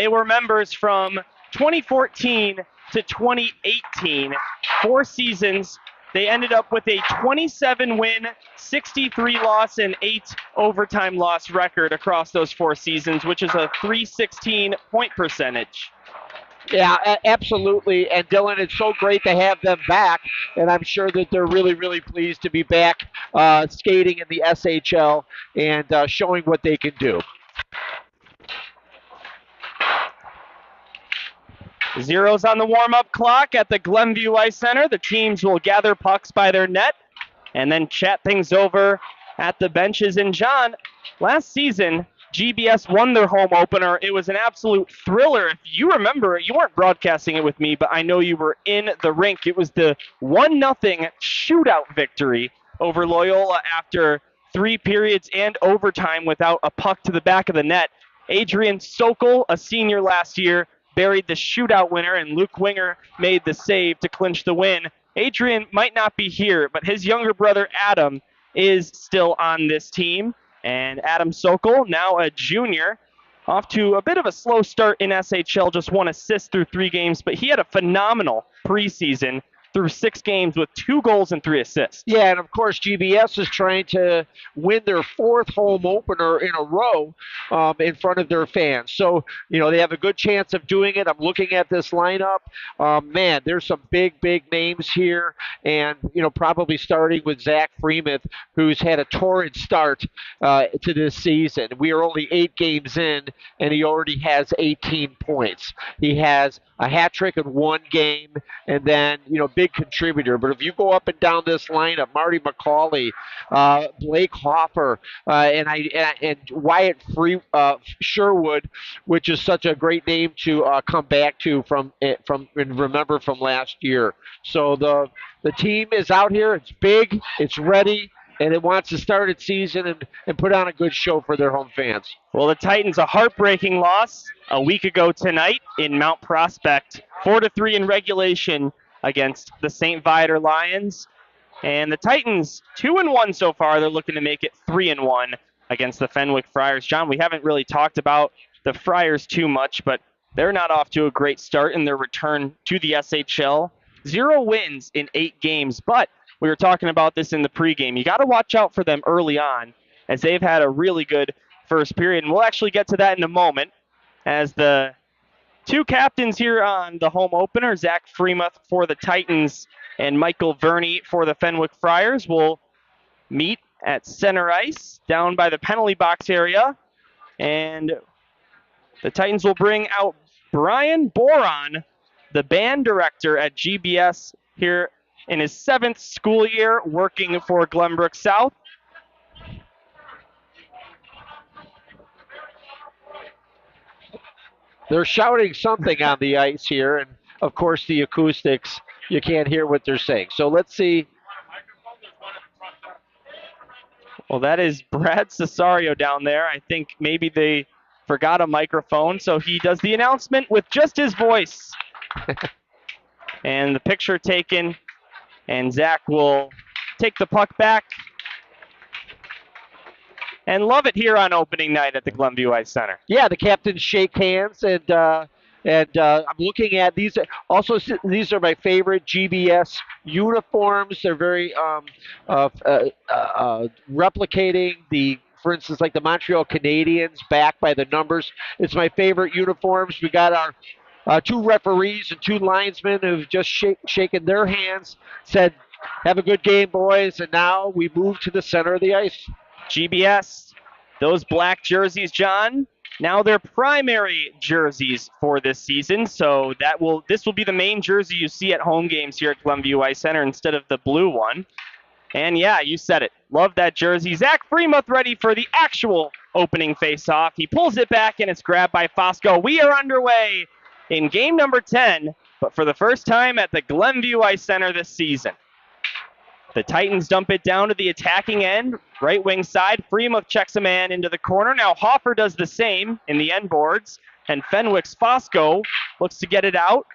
They were members from 2014 to 2018, 4 seasons. They ended up with a 27-win, 63-loss, and 8 overtime loss record across those 4 seasons, which is a .316 point percentage. Yeah, absolutely. And Dylan, it's so great to have them back, and I'm sure that they're really, really pleased to be back skating in the SHL and showing what they can do. Zeros on the warm-up clock at the Glenview Ice Center. The teams will gather pucks by their net and then chat things over at the benches. And John, last season, GBS won their home opener. It was an absolute thriller. If you remember, you weren't broadcasting it with me, but I know you were in the rink. It was the 1-0 shootout victory over Loyola after 3 periods and overtime without a puck to the back of the net. Adrian Sokol, a senior last year, buried the shootout winner, and Luke Winger made the save to clinch the win. Adrian might not be here, but his younger brother Adam is still on this team. And Adam Sokol, now a junior, off to a bit of a slow start in SHL, just 1 assist through 3 games, but he had a phenomenal preseason through 6 games with 2 goals and 3 assists. Yeah, and of course GBS is trying to win their 4th home opener in a row in front of their fans. So, they have a good chance of doing it. I'm looking at this lineup. Man, there's some big, big names here. And, probably starting with Zach Freemuth, who's had a torrid start to this season. We are only 8 games in, and he already has 18 points. He has a hat trick in 1 game, and then, big contributor. But if you go up and down this lineup, Marty McCauley, Blake Hoffer, and Wyatt Sherwood, which is such a great name to come back to from remember from last year. So the team is out here. It's big. It's ready. And it wants to start its season and put on a good show for their home fans. Well, the Titans, a heartbreaking loss a week ago tonight in Mount Prospect, 4-3 in regulation against the St. Viator Lions. And the Titans, 2-1 so far. They're looking to make it 3-1 against the Fenwick Friars. John, we haven't really talked about the Friars too much, but they're not off to a great start in their return to the SHL. 0 wins in 8 games, but we were talking about this in the pregame. You got to watch out for them early on, as they've had a really good first period. And we'll actually get to that in a moment, as the 2 captains here on the home opener, Zach Freemuth for the Titans and Michael Verney for the Fenwick Friars, will meet at center ice down by the penalty box area. And the Titans will bring out Brian Boron, the band director at GBS here in his 7th school year working for Glenbrook South. They're shouting something on the ice here, and of course the acoustics, you can't hear what they're saying. So let's see. Well, that is Brad Cesario down there. I think maybe they forgot a microphone, so he does the announcement with just his voice. And the picture taken, and Zach will take the puck back. And love it here on opening night at the Glenview Ice Center. Yeah, the captains shake hands, and I'm looking at these. Also, these are my favorite GBS uniforms. They're very replicating the, for instance, like the Montreal Canadiens, backed by the numbers. It's my favorite uniforms. We got our 2 referees and 2 linesmen who've just shaken their hands, said, "Have a good game, boys," and now we move to the center of the ice. GBS, those black jerseys, John, now their primary jerseys for this season. So this will be the main jersey you see at home games here at Glenview Ice Center instead of the blue one. And yeah, you said it. Love that jersey. Zach Freemuth ready for the actual opening face-off. He pulls it back, and it's grabbed by Fosco. We are underway in game number 10, but for the first time at the Glenview Ice Center this season. The Titans dump it down to the attacking end, right wing side. Freemuth checks a man into the corner. Now Hoffer does the same in the end boards, and Fenwick's Fosco looks to get it out.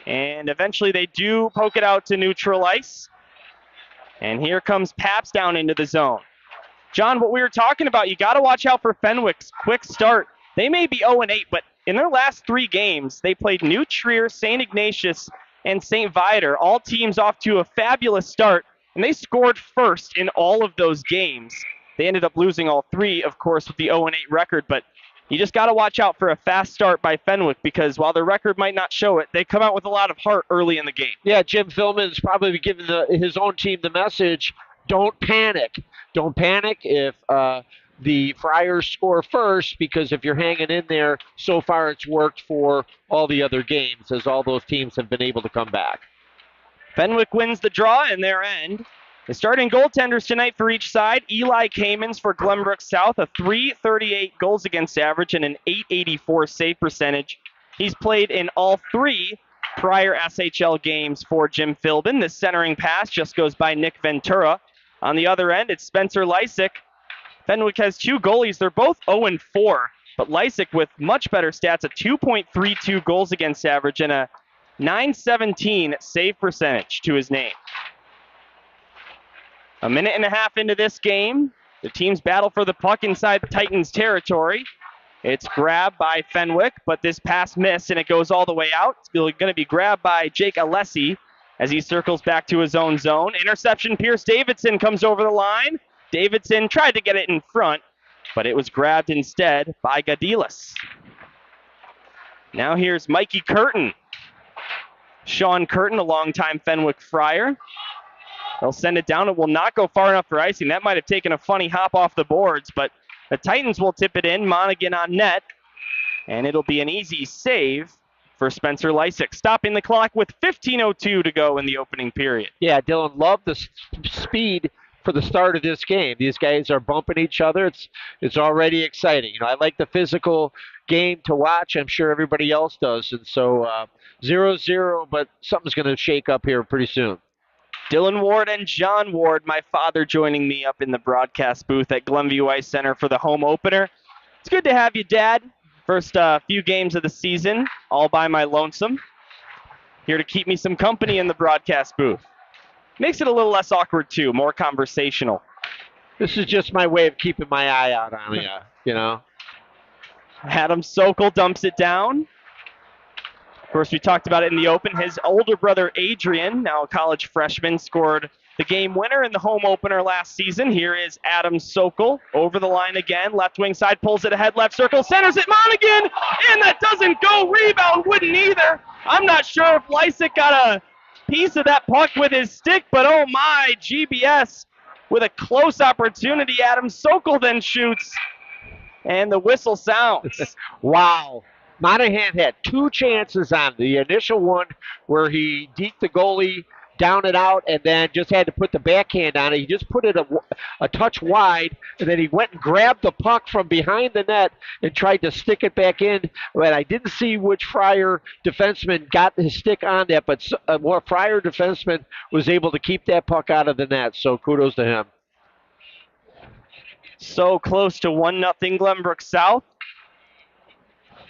And eventually they do poke it out to neutral ice. And here comes Paps down into the zone. John, what we were talking about, you got to watch out for Fenwick's quick start. They may be 0-8, but in their last 3 games, they played New Trier, St. Ignatius, and St. Viator, all teams off to a fabulous start, and they scored first in all of those games. They ended up losing all 3, of course, with the 0-8 record, but you just got to watch out for a fast start by Fenwick because while their record might not show it, they come out with a lot of heart early in the game. Yeah, Jim Philman's probably giving his own team the message, don't panic. Don't panic if the Friars score first, because if you're hanging in there, so far it's worked for all the other games as all those teams have been able to come back. Fenwick wins the draw in their end. The starting goaltenders tonight for each side, Eli Kamens for Glenbrook South, a .338 goals against average and an .884 save percentage. He's played in all 3 prior SHL games for Jim Philbin. This centering pass just goes by Nick Ventura. On the other end, it's Spencer Lysick. Fenwick has 2 goalies. They're both 0-4, but Lysick with much better stats, a 2.32 goals against average and a .917 save percentage to his name. A minute and a half into this game, the teams battle for the puck inside the Titans' territory. It's grabbed by Fenwick, but this pass missed, and it goes all the way out. It's going to be grabbed by Jake Alessi as he circles back to his own zone. Interception, Pierce Davidson comes over the line. Davidson tried to get it in front, but it was grabbed instead by Gadilas. Now here's Mikey Curtin. Sean Curtin, a longtime Fenwick Friar. They'll send it down. It will not go far enough for icing. That might have taken a funny hop off the boards, but the Titans will tip it in. Monaghan on net, and it'll be an easy save for Spencer Lysick, stopping the clock with 15:02 to go in the opening period. Yeah, Dylan, love the speed for the start of this game. These guys are bumping each other. It's already exciting. I like the physical game to watch. I'm sure everybody else does. And so 0-0, but something's going to shake up here pretty soon. Dylan Ward and John Ward, my father, joining me up in the broadcast booth at Glenview Ice Center for the home opener. It's good to have you, Dad. First few games of the season, all by my lonesome. Here to keep me some company in the broadcast booth. Makes it a little less awkward, too, more conversational. This is just my way of keeping my eye out on you, Adam Sokol dumps it down. Of course, we talked about it in the open. His older brother, Adrian, now a college freshman, scored the game winner in the home opener last season. Here is Adam Sokol over the line again. Left wing side, pulls it ahead, left circle, centers it, Monaghan, and that doesn't go. Rebound wouldn't either. I'm not sure if Lysick got a piece of that puck with his stick, but oh my, GBS with a close opportunity. Adam Sokol then shoots, and the whistle sounds. Wow. Monahan had 2 chances on the initial one where he deked the goalie down and out and then just had to put the backhand on it. He just put it a touch wide, and then he went and grabbed the puck from behind the net and tried to stick it back in. But I didn't see which Friar defenseman got his stick on that, but a more Friar defenseman was able to keep that puck out of the net, so kudos to him. So close to 1-0 Glenbrook South.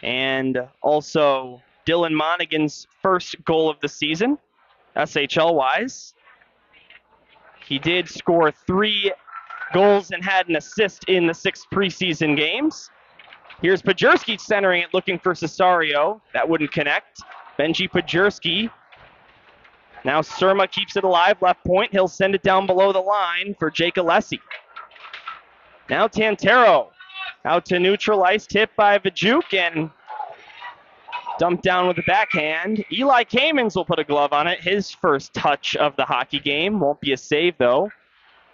And also Dylan Monaghan's first goal of the season, SHL-wise. He did score 3 goals and had an assist in the 6 preseason games. Here's Pajurski centering it, looking for Cesario. That wouldn't connect. Benji Pajurski. Now Surma keeps it alive, left point. He'll send it down below the line for Jake Alessi. Now Tantero out to neutral ice, tipped by Vajuk and dumped down with the backhand. Eli Kamens will put a glove on it. His first touch of the hockey game. Won't be a save, though.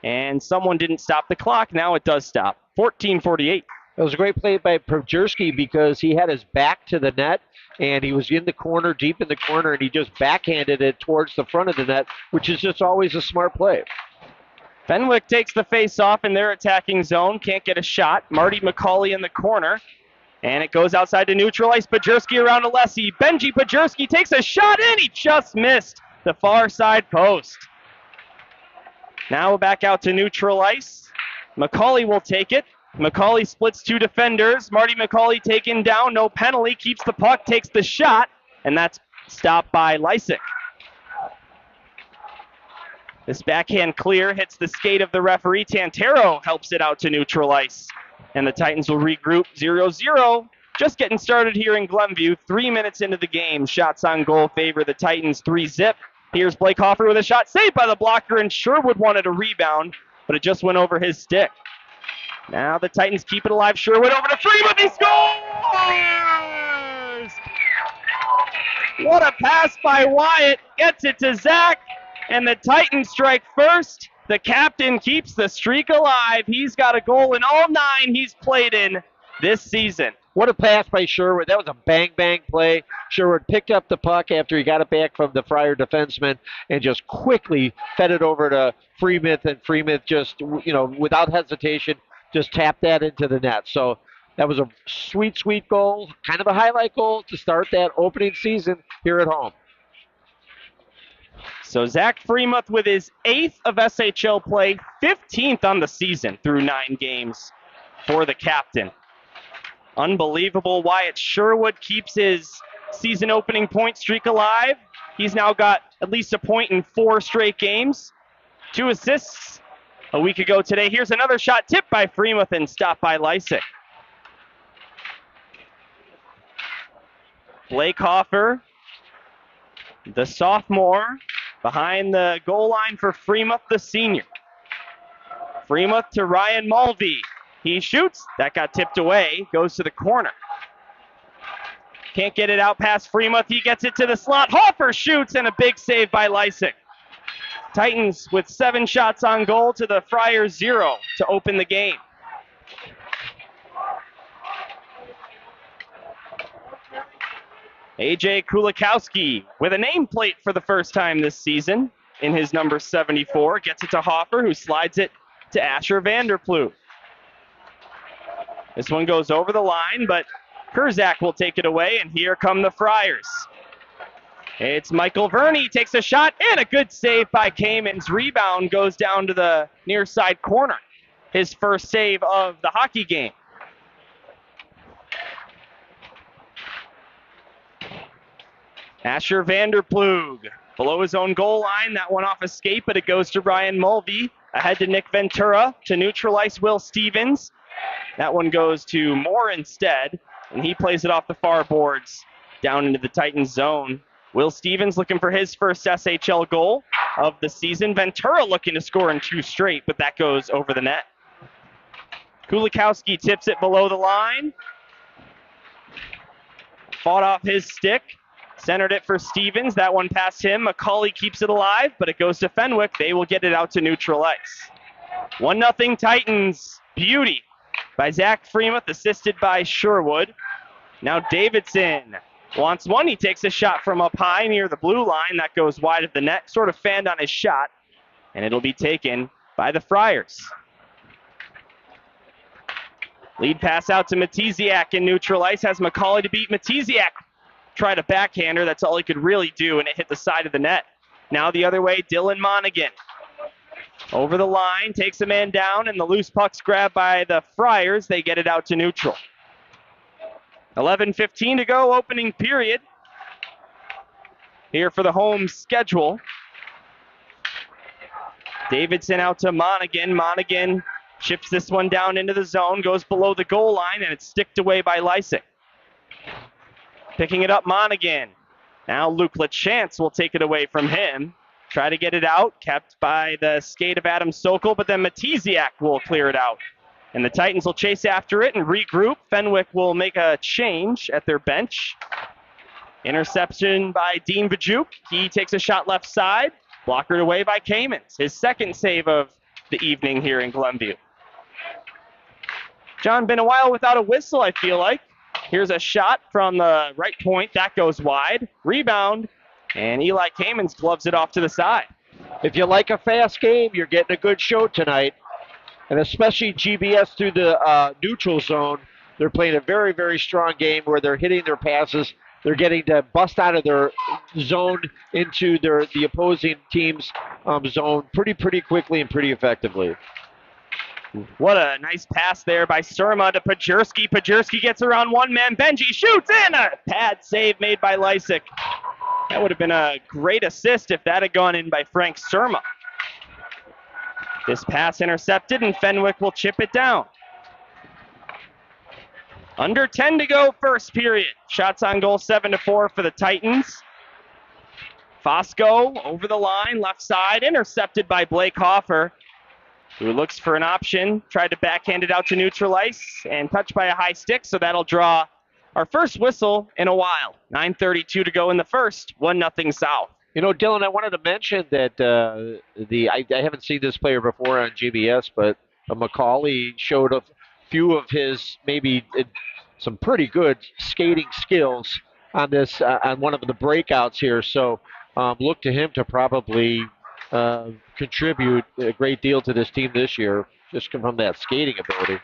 And someone didn't stop the clock. Now it does stop. 14:48. It was a great play by Pajurski because he had his back to the net, and he was in the corner, deep in the corner, and he just backhanded it towards the front of the net, which is just always a smart play. Fenwick takes the face-off in their attacking zone. Can't get a shot. Marty McCauley in the corner. And it goes outside to neutral ice. Pajurski around Alessi. Benji Pajurski takes a shot, and he just missed the far side post. Now back out to neutral ice. McCauley will take it. McCauley splits 2 defenders. Marty McCauley taken down. No penalty. Keeps the puck. Takes the shot. And that's stopped by Lysick. This backhand clear hits the skate of the referee. Tantero helps it out to neutral ice. And the Titans will regroup 0-0. Just getting started here in Glenview. 3 minutes into the game. Shots on goal favor the Titans 3-zip. Here's Blake Hoffer with a shot saved by the blocker, and Sherwood wanted a rebound, but it just went over his stick. Now the Titans keep it alive. Sherwood over to Freeman. He scores! What a pass by Wyatt. Gets it to Zach, and the Titans strike first. The captain keeps the streak alive. He's got a goal in all 9 he's played in this season. What a pass by Sherwood. That was a bang-bang play. Sherwood picked up the puck after he got it back from the Friar defenseman and just quickly fed it over to Freemuth, and Freemuth just, without hesitation, just tapped that into the net. So that was a sweet, sweet goal, kind of a highlight goal to start that opening season here at home. So Zach Freemuth with his 8th of SHL play, 15th on the season through 9 games for the captain. Unbelievable. Wyatt Sherwood keeps his season opening point streak alive. He's now got at least a point in 4 straight games. 2 assists a week ago today. Here's another shot tipped by Freemuth and stopped by Lysick. Blake Hoffer, the sophomore, behind the goal line for Freemuth, the senior. Freemuth to Ryan Mulvey. He shoots. That got tipped away. Goes to the corner. Can't get it out past Freemuth. He gets it to the slot. Hoffer shoots, and a big save by Lysick. Titans with 7 shots on goal to the Friars 0 to open the game. AJ Kulikowski with a nameplate for the first time this season in his number 74. Gets it to Hoffer, who slides it to Asher Vanderploeg. This one goes over the line, but Kurzak will take it away, and here come the Friars. It's Michael Verney, takes a shot, and a good save by Kamens. Rebound goes down to the near side corner. His first save of the hockey game. Asher Vanderploeg below his own goal line. That one off escape, but it goes to Ryan Mulvey. Ahead to Nick Ventura to neutralize Will Stevens. That one goes to Moore instead, and he plays it off the far boards down into the Titans zone. Will Stevens looking for his first SHL goal of the season. Ventura looking to score in 2 straight, but that goes over the net. Kulikowski tips it below the line. Fought off his stick. Centered it for Stevens. That one past him. McCauley keeps it alive, but it goes to Fenwick. They will get it out to neutral ice. 1-0 Titans. Beauty by Zach Freemuth, assisted by Sherwood. Now Davidson wants one. He takes a shot from up high near the blue line. That goes wide of the net. Sort of fanned on his shot, and it'll be taken by the Friars. Lead pass out to Matiziak in neutral ice. Has McCauley to beat Matiziak. Tried a backhander. That's all he could really do, and it hit the side of the net. Now the other way, Dylan Monaghan. Over the line, takes a man down, and the loose puck's grabbed by the Friars. They get it out to neutral. 11:15 to go, opening period. Here for the home schedule. Davidson out to Monaghan. Monaghan chips this one down into the zone, goes below the goal line, and it's sticked away by Lysick. Picking it up, Monaghan. Now Luke LaChance will take it away from him. Try to get it out, kept by the skate of Adam Sokol, but then Matiziak will clear it out. And the Titans will chase after it and regroup. Fenwick will make a change at their bench. Interception by Dean Bajuk. He takes a shot left side, blockered away by Kamens. His second save of the evening here in Glenview. John, been a while without a whistle, I feel like. Here's a shot from the right point. That goes wide. Rebound. And Eli Kamens gloves it off to the side. If you like a fast game, you're getting a good show tonight. And especially GBS through the neutral zone. They're playing a very, very strong game where they're hitting their passes. They're getting to bust out of their zone into the opposing team's zone pretty quickly and pretty effectively. What a nice pass there by Surma to Pajurski. Pajurski gets around one man. Benji shoots in. A pad save made by Lysick. That would have been a great assist if that had gone in by Frank Surma. This pass intercepted, and Fenwick will chip it down. Under 10 to go, first period. Shots on goal 7-4 for the Titans. Fosco over the line, left side, intercepted by Blake Hoffer, who looks for an option, tried to backhand it out to neutral ice, and touched by a high stick, so that'll draw our first whistle in a while. 9:32 to go in the first, 1-0 South. You know, Dylan, I wanted to mention that I haven't seen this player before on GBS, but Macaulay showed a few of his maybe some pretty good skating skills on this on one of the breakouts here. So look to him to probably contribute a great deal to this team this year, just from that skating ability.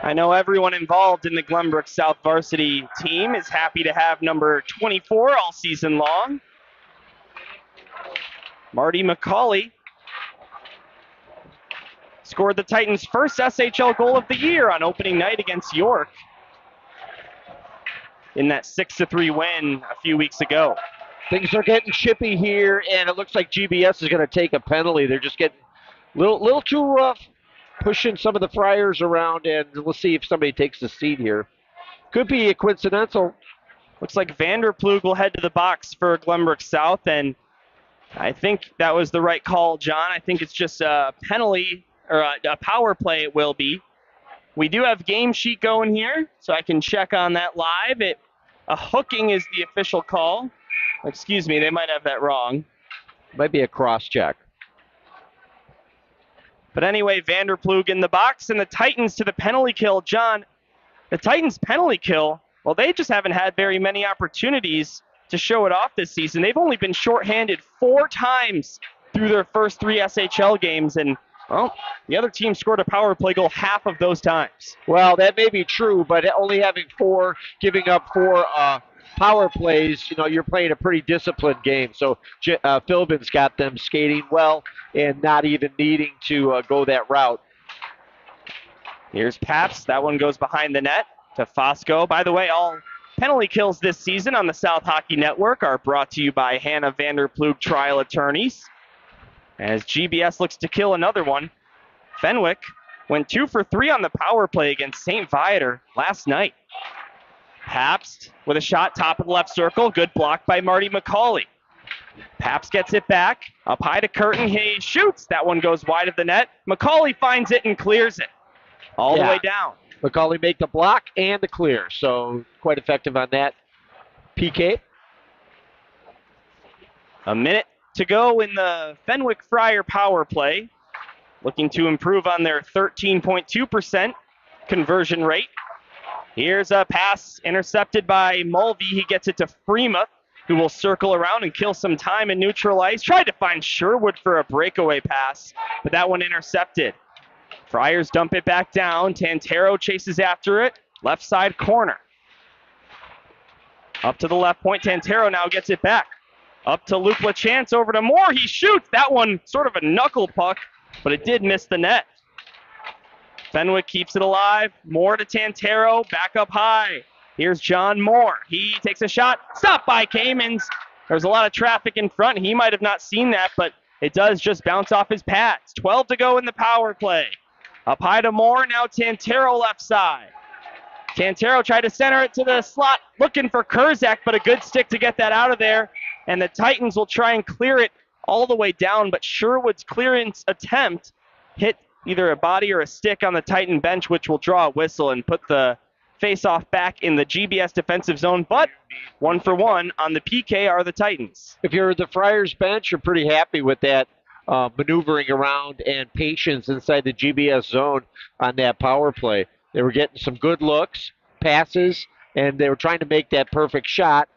I know everyone involved in the Glenbrook South varsity team is happy to have number 24 all season long. Marty McCauley scored the Titans' first SHL goal of the year on opening night against York in that 6-3 win a few weeks ago. Things are getting chippy here, and it looks like GBS is going to take a penalty. They're just getting a little too rough, pushing some of the Friars around, and we'll see if somebody takes the seat here. Could be a coincidental. Looks like Vanderplug will head to the box for Glenbrook South, and I think that was the right call, John. I think it's just a penalty, or a power play it will be. We do have game sheet going here, so I can check on that live. A hooking is the official call. Excuse me, they might have that wrong. Might be a cross check. But anyway, Vanderplug in the box, and the Titans to the penalty kill. John, the Titans penalty kill, well, they just haven't had very many opportunities to show it off this season. They've only been shorthanded 4 times through their first 3 SHL games, and well, the other team scored a power play goal half of those times. Well, that may be true, but only having 4, giving up 4 power plays, you know, you're playing a pretty disciplined game. So Philbin's got them skating well and not even needing to go that route. Here's Paps. That one goes behind the net to Fosco. By the way, all penalty kills this season on the South Hockey Network are brought to you by Hannah Vanderplug Trial Attorneys. As GBS looks to kill another one, Fenwick went 2 for 3 on the power play against St. Viator last night. Pabst with a shot top of the left circle. Good block by Marty McCauley. Pabst gets it back. Up high to Curtin. He shoots. That one goes wide of the net. McCauley finds it and clears it all the way down. McCauley make the block and the clear. So quite effective on that PK. A minute to go in the Fenwick Friar power play. Looking to improve on their 13.2% conversion rate. Here's a pass intercepted by Mulvey. He gets it to Freema, who will circle around and kill some time and neutral ice. Tried to find Sherwood for a breakaway pass, but that one intercepted. Friars dump it back down. Tantero chases after it. Left side corner. Up to the left point. Tantero now gets it back. Up to Luke LaChance, over to Moore. He shoots. That one sort of a knuckle puck, but it did miss the net. Fenwick keeps it alive. Moore to Tantero, back up high. Here's John Moore. He takes a shot. Stopped by Kamens. There's a lot of traffic in front. He might have not seen that, but it does just bounce off his pads. 12 to go in the power play. Up high to Moore. Now Tantero left side. Tantero tried to center it to the slot, looking for Kurzak, but a good stick to get that out of there. And the Titans will try and clear it all the way down, but Sherwood's clearance attempt hit either a body or a stick on the Titan bench, which will draw a whistle and put the face-off back in the GBS defensive zone. But 1 for 1 on the PK are the Titans. If you're the Friars bench, you're pretty happy with that maneuvering around and patience inside the GBS zone on that power play. They were getting some good looks, passes, and they were trying to make that perfect shot.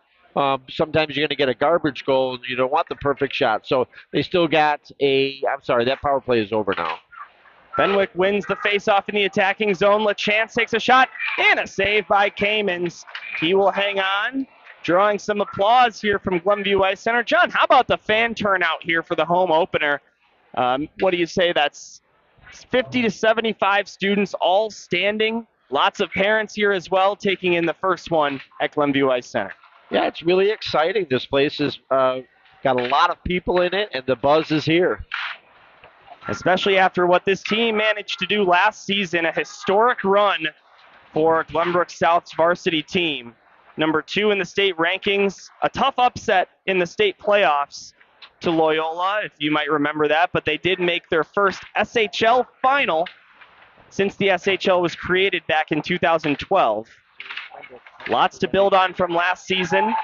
Sometimes you're going to get a garbage goal, and you don't want the perfect shot. So they still got that power play is over now. Fenwick wins the face-off in the attacking zone. LaChance takes a shot and a save by Kamens. He will hang on, drawing some applause here from Glenview Ice Center. John, how about the fan turnout here for the home opener? What do you say? That's 50 to 75 students all standing. Lots of parents here as well, taking in the first one at Glenview Ice Center. Yeah, it's really exciting. This place has got a lot of people in it, and the buzz is here. Especially after what this team managed to do last season, a historic run for Glenbrook South's varsity team. Number 2 in the state rankings, a tough upset in the state playoffs to Loyola, if you might remember that, but they did make their first SHL final since the SHL was created back in 2012. Lots to build on from last season.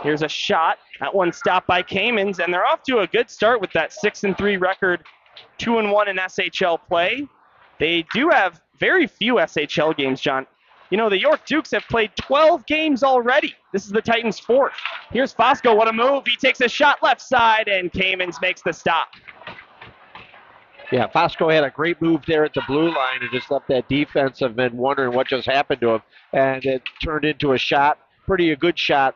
Here's a shot. That one stopped by Kamens, and they're off to a good start with that 6-3 record, 2-1 in SHL play. They do have very few SHL games, John. You know, the York Dukes have played 12 games already. This is the Titans' 4th. Here's Fosco. What a move. He takes a shot left side, and Kamens makes the stop. Yeah, Fosco had a great move there at the blue line and just left that defensive men wondering what just happened to him. And it turned into a shot, a good shot.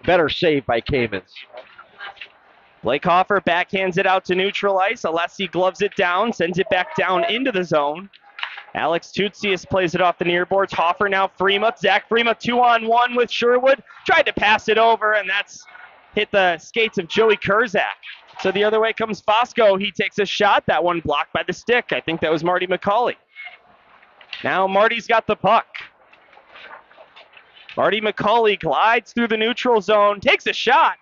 Better save by Kamens. Blake Hoffer backhands it out to neutral ice. Alessi gloves it down, sends it back down into the zone. Alex Tutsius plays it off the near boards. Hoffer now Freemuth. Zach Freemuth 2-on-1 with Sherwood. Tried to pass it over, and that's hit the skates of Joey Kurzak. So the other way comes Fosco. He takes a shot. That one blocked by the stick. I think that was Marty McCauley. Now Marty's got the puck. Marty McCauley glides through the neutral zone, takes a shot,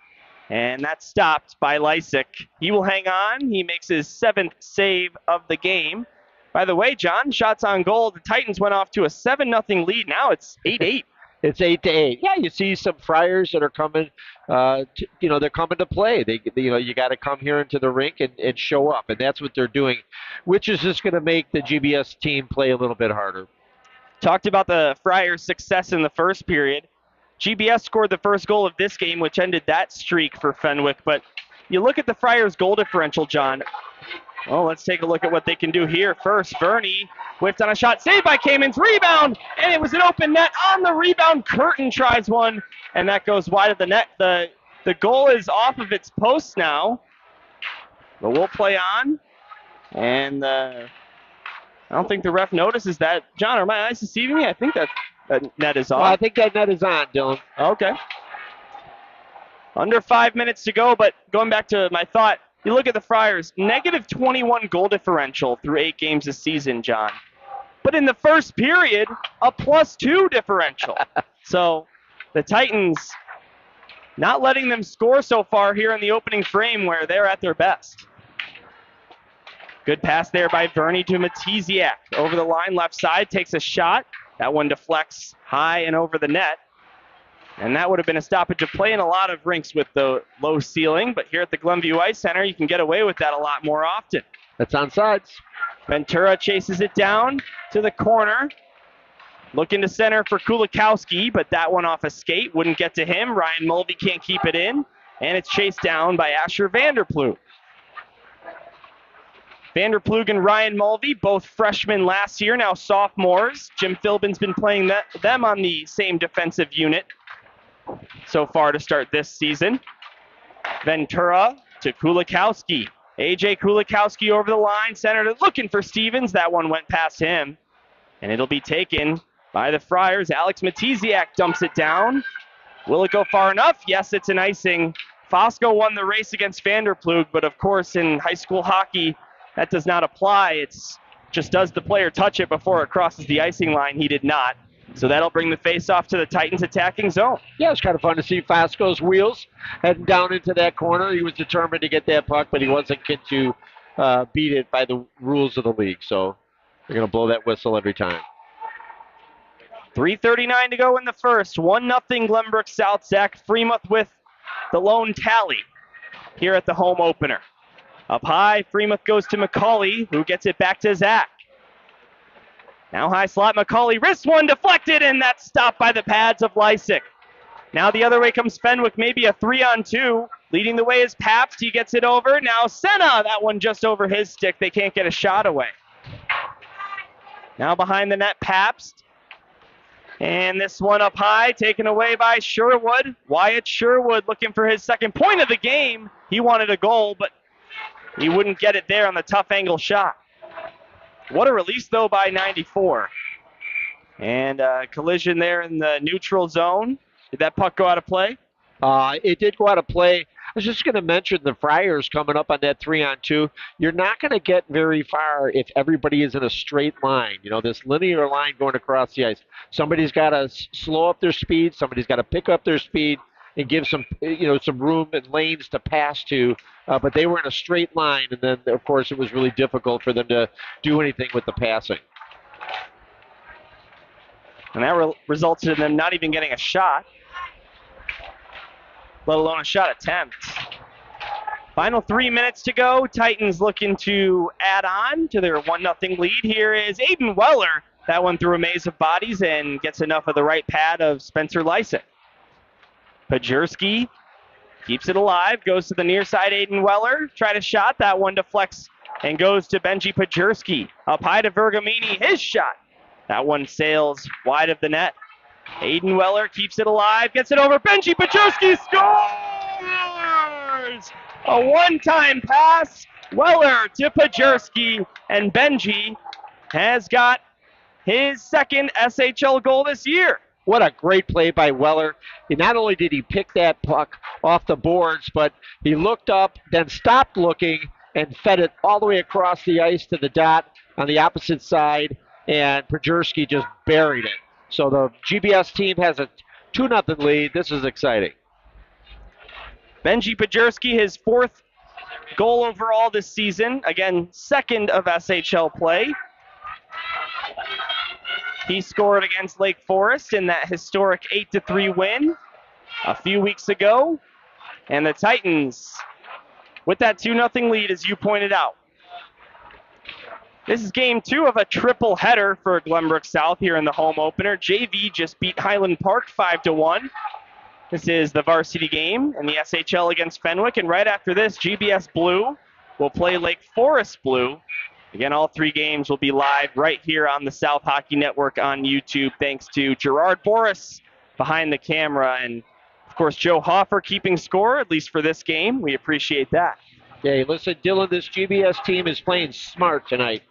and that's stopped by Lysick. He will hang on. He makes his 7th save of the game. By the way, John, shots on goal. The Titans went off to a 7-0 lead. Now it's 8-8. It's 8-8. Yeah, you see some Friars that are coming. They're coming to play. You got to come here into the rink and show up, and that's what they're doing, which is just going to make the GBS team play a little bit harder. Talked about the Friars' success in the first period. GBS scored the first goal of this game, which ended that streak for Fenwick. But you look at the Friars' goal differential, John. Oh, let's take a look at what they can do here. First, Verney whipped on a shot, saved by Kamens, rebound, and it was an open net on the rebound. Curtin tries one, and that goes wide of the net. The goal is off of its post now, but we'll play on. And I don't think the ref notices that. John, are my eyes deceiving me? I think that net is off. Well, I think that net is on, Dylan. Okay. Under 5 minutes to go, but going back to my thought, you look at the Friars, negative 21 goal differential through 8 games this season, John. But in the first period, a +2 differential. So the Titans not letting them score so far here in the opening frame where they're at their best. Good pass there by Verney to Matiziak. Over the line, left side, takes a shot. That one deflects high and over the net. And that would have been a stoppage of play in a lot of rinks with the low ceiling. But here at the Glenview Ice Center, you can get away with that a lot more often. That's onside. Ventura chases it down to the corner. Looking to center for Kulikowski, but that one off a skate. Wouldn't get to him. Ryan Mulvey can't keep it in. And it's chased down by Asher Vanderploeg. Vanderploeg and Ryan Mulvey, both freshmen last year, now sophomores. Jim Philbin's been playing them on the same defensive unit so far to start this season. Ventura to Kulikowski. AJ Kulikowski over the line, center looking for Stevens. That one went past him, and it'll be taken by the Friars. Alex Matiziak dumps it down. Will it go far enough? Yes, it's an icing. Fosco won the race against Vanderploeg, but of course in high school hockey, that does not apply. It's just does the player touch it before it crosses the icing line. He did not. So that'll bring the face-off to the Titans attacking zone. Yeah, it's kind of fun to see Fosco's wheels heading down into that corner. He was determined to get that puck, but he wasn't going to beat it by the rules of the league. So they're going to blow that whistle every time. 3:39 to go in the first. 1-0 Glenbrook South. Zach Freemuth with the lone tally here at the home opener. Up high, Freemuth goes to McCauley, who gets it back to Zach. Now high slot, McCauley wrists one, deflected, and that's stopped by the pads of Lysick. Now the other way comes Fenwick, maybe a 3-on-2. Leading the way is Pabst, he gets it over. Now Senna, that one just over his stick. They can't get a shot away. Now behind the net, Pabst. And this one up high, taken away by Sherwood. Wyatt Sherwood looking for his second point of the game. He wanted a goal, but he wouldn't get it there on the tough angle shot. What a release, though, by 94. And collision there in the neutral zone. Did that puck go out of play? It did go out of play. was just going to mention the Friars coming up on that 3-on-2. You're not going to get very far if everybody is in a straight line. This linear line going across the ice. Somebody's got to slow up their speed. Somebody's got to pick up their speed and give some room and lanes to pass to. But they were in a straight line, and then of course it was really difficult for them to do anything with the passing. And that resulted in them not even getting a shot, let alone a shot attempt. Final 3 minutes to go. Titans looking to add on to their 1-0 lead. Here is Aiden Weller. That one through a maze of bodies and gets enough of the right pad of Spencer Lysick. Pajurski keeps it alive, goes to the near side. Aiden Weller tried a shot. That one deflects and goes to Benji Pajurski. Up high to Vergamini, his shot. That one sails wide of the net. Aiden Weller keeps it alive, gets it over. Benji Pajurski scores! A one-time pass. Weller to Pajurski, and Benji has got his second SHL goal this year. What a great play by Weller. Not only did he pick that puck off the boards, but he looked up, then stopped looking, and fed it all the way across the ice to the dot on the opposite side, and Pajurski just buried it. So the GBS team has a 2-0 lead. This is exciting. Benji Pajurski, his fourth goal overall this season. Again, second of SHL play. He scored against Lake Forest in that historic 8-3 win a few weeks ago. And the Titans, with that 2-0 lead, as you pointed out. This is game 2 of a triple header for Glenbrook South here in the home opener. JV just beat Highland Park 5-1. This is the varsity game in the SHL against Fenwick. And right after this, GBS Blue will play Lake Forest Blue. Again, all 3 games will be live right here on the South Hockey Network on YouTube, thanks to Gerard Boris behind the camera. And, of course, Joe Hoffer keeping score, at least for this game. We appreciate that. Yeah, listen, Dylan, this GBS team is playing smart tonight.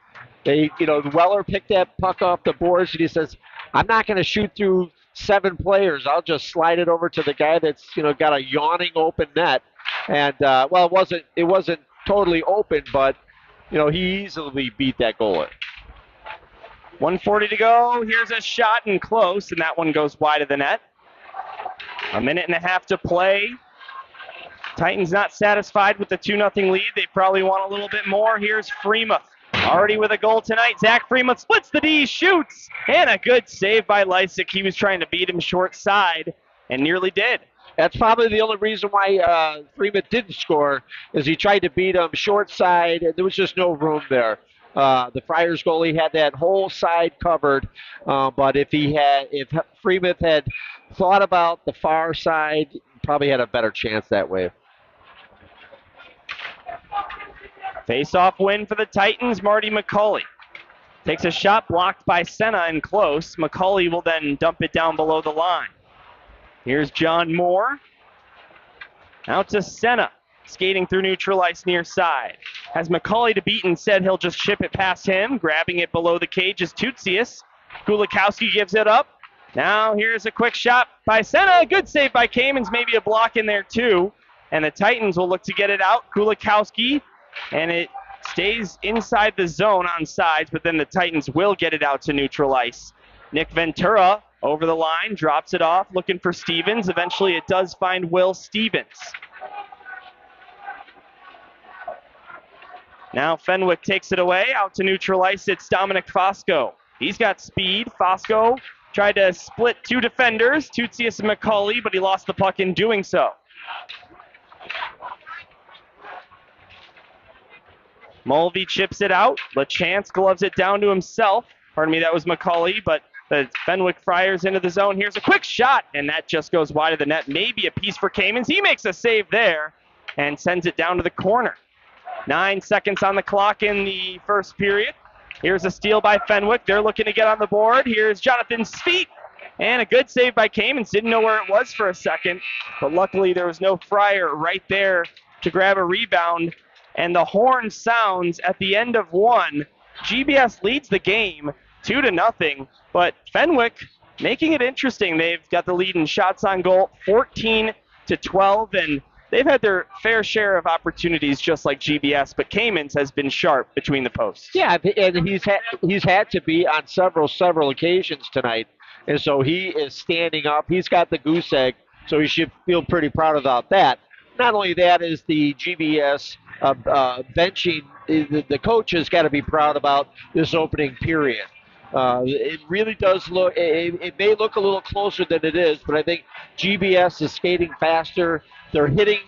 Weller picked that puck off the boards, and he says, I'm not going to shoot through 7 players. I'll just slide it over to the guy that's, got a yawning open net. And, it wasn't totally open, but, he easily beat that goalie. 1:40 to go. Here's a shot and close, and that one goes wide of the net. A minute and a half to play. Titans not satisfied with the 2-0 lead. They probably want a little bit more. Here's Freemuth. Already with a goal tonight. Zach Freemuth splits the D, shoots, and a good save by Lysick. He was trying to beat him short side and nearly did. That's probably the only reason why Freemuth didn't score, is he tried to beat him short side, and there was just no room there. The Friars goalie had that whole side covered, but if Freemuth had thought about the far side, he probably had a better chance that way. Face-off win for the Titans. Marty McCauley takes a shot blocked by Senna and close. McCauley will then dump it down below the line. Here's John Moore. Out to Senna, skating through neutral ice near side. Has McCauley to beat and said he'll just chip it past him. Grabbing it below the cage is Tutsius. Kulikowski gives it up. Now here's a quick shot by Senna. Good save by Kamens. Maybe a block in there too. And the Titans will look to get it out. Kulikowski. And it stays inside the zone on sides, but then the Titans will get it out to neutral ice. Nick Ventura over the line, drops it off, looking for Stevens. Eventually it does find Will Stevens. Now Fenwick takes it away, out to neutral ice. It's Dominic Fosco. He's got speed. Fosco tried to split 2 defenders, Tutsius and McCauley, but he lost the puck in doing so. Mulvey chips it out. LaChance gloves it down to himself. Pardon me, that was McCauley, but the Fenwick Friars into the zone. Here's a quick shot, and that just goes wide of the net. Maybe a piece for Kamens. He makes a save there and sends it down to the corner. 9 seconds on the clock in the first period. Here's a steal by Fenwick. They're looking to get on the board. Here's Jonathan Speet, and a good save by Kamens. Didn't know where it was for a second, but luckily there was no Friar right there to grab a rebound. And the horn sounds at the end of 1. GBS leads the game 2-0, but Fenwick making it interesting. They've got the lead in shots on goal, 14-12, and they've had their fair share of opportunities just like GBS, but Cayman's has been sharp between the posts. Yeah, and he's had to be on several occasions tonight, and so he is standing up. He's got the goose egg, so he should feel pretty proud about that. Not only that is the GBS benching. The coach has got to be proud about this opening period. It really does look. It may look a little closer than it is, but I think GBS is skating faster. They're hitting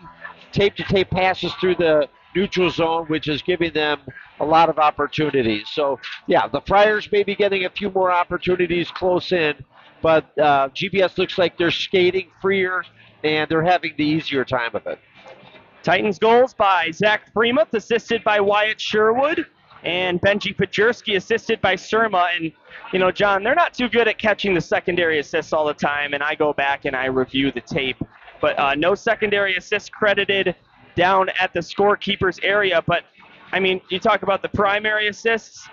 tape-to-tape passes through the neutral zone, which is giving them a lot of opportunities. So, yeah, the Friars may be getting a few more opportunities close in, but GBS looks like they're skating freer and they're having the easier time of it. Titans goals by Zach Freemuth, assisted by Wyatt Sherwood, and Benji Pajerski, assisted by Surma. And, you know, John, they're not too good at catching the secondary assists all the time, and I go back and I review the tape. But no secondary assists credited down at the scorekeeper's area. But, I mean, you talk about the primary assists,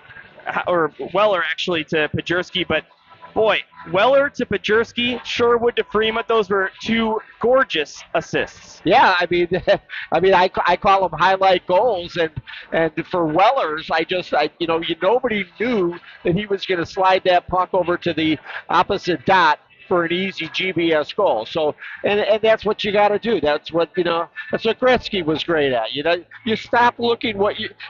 or Weller actually to Pajerski, but boy, Weller to Pajerski, Sherwood to Freemuth, those were two gorgeous assists. Yeah, I mean, I call them highlight goals, and for Wellers, nobody knew that he was going to slide that puck over to the opposite dot for an easy GBS goal. So, and that's what you got to do. That's what Gretzky was great at. You stop looking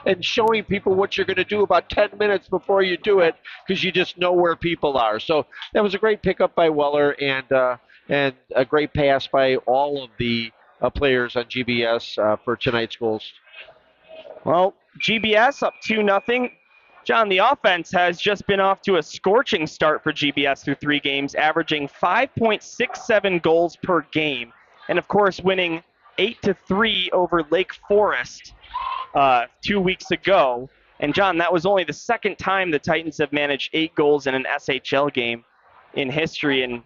and showing people what you're going to do about 10 minutes before you do it, because you just know where people are. So that was a great pickup by Weller, and a great pass by all of the players on GBS for tonight's goals. Well, GBS up 2-0. John, the offense has just been off to a scorching start for GBS through 3 games, averaging 5.67 goals per game, and of course winning 8-3 over Lake Forest 2 weeks ago. And John, that was only the second time the Titans have managed 8 goals in an SHL game in history. And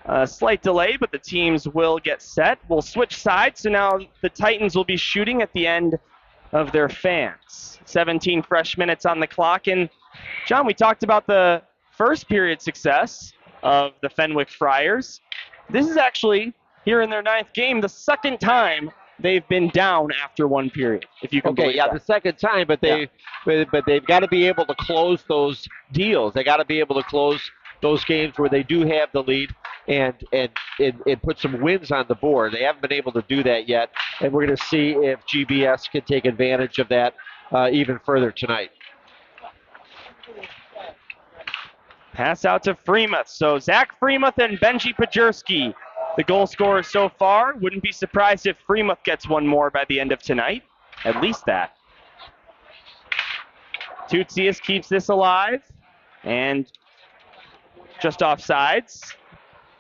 a slight delay, but the teams will get set. We'll switch sides, so now the Titans will be shooting at the end of their fans. 17 fresh minutes on the clock. And John, we talked about the first period success of the Fenwick Friars. This is actually, here in their 9th game, the second time they've been down after 1 period, if you can believe that. The second time, but they've got to be able to close those deals. They got to be able to close those games where they do have the lead and put some wins on the board. They haven't been able to do that yet, and we're going to see if GBS can take advantage of that even further tonight. Pass out to Freemuth. So Zach Freemuth and Benji Pajerski, the goal scorers so far. Wouldn't be surprised if Freemuth gets one more by the end of tonight. At least that. Tutsias keeps this alive. And just offsides,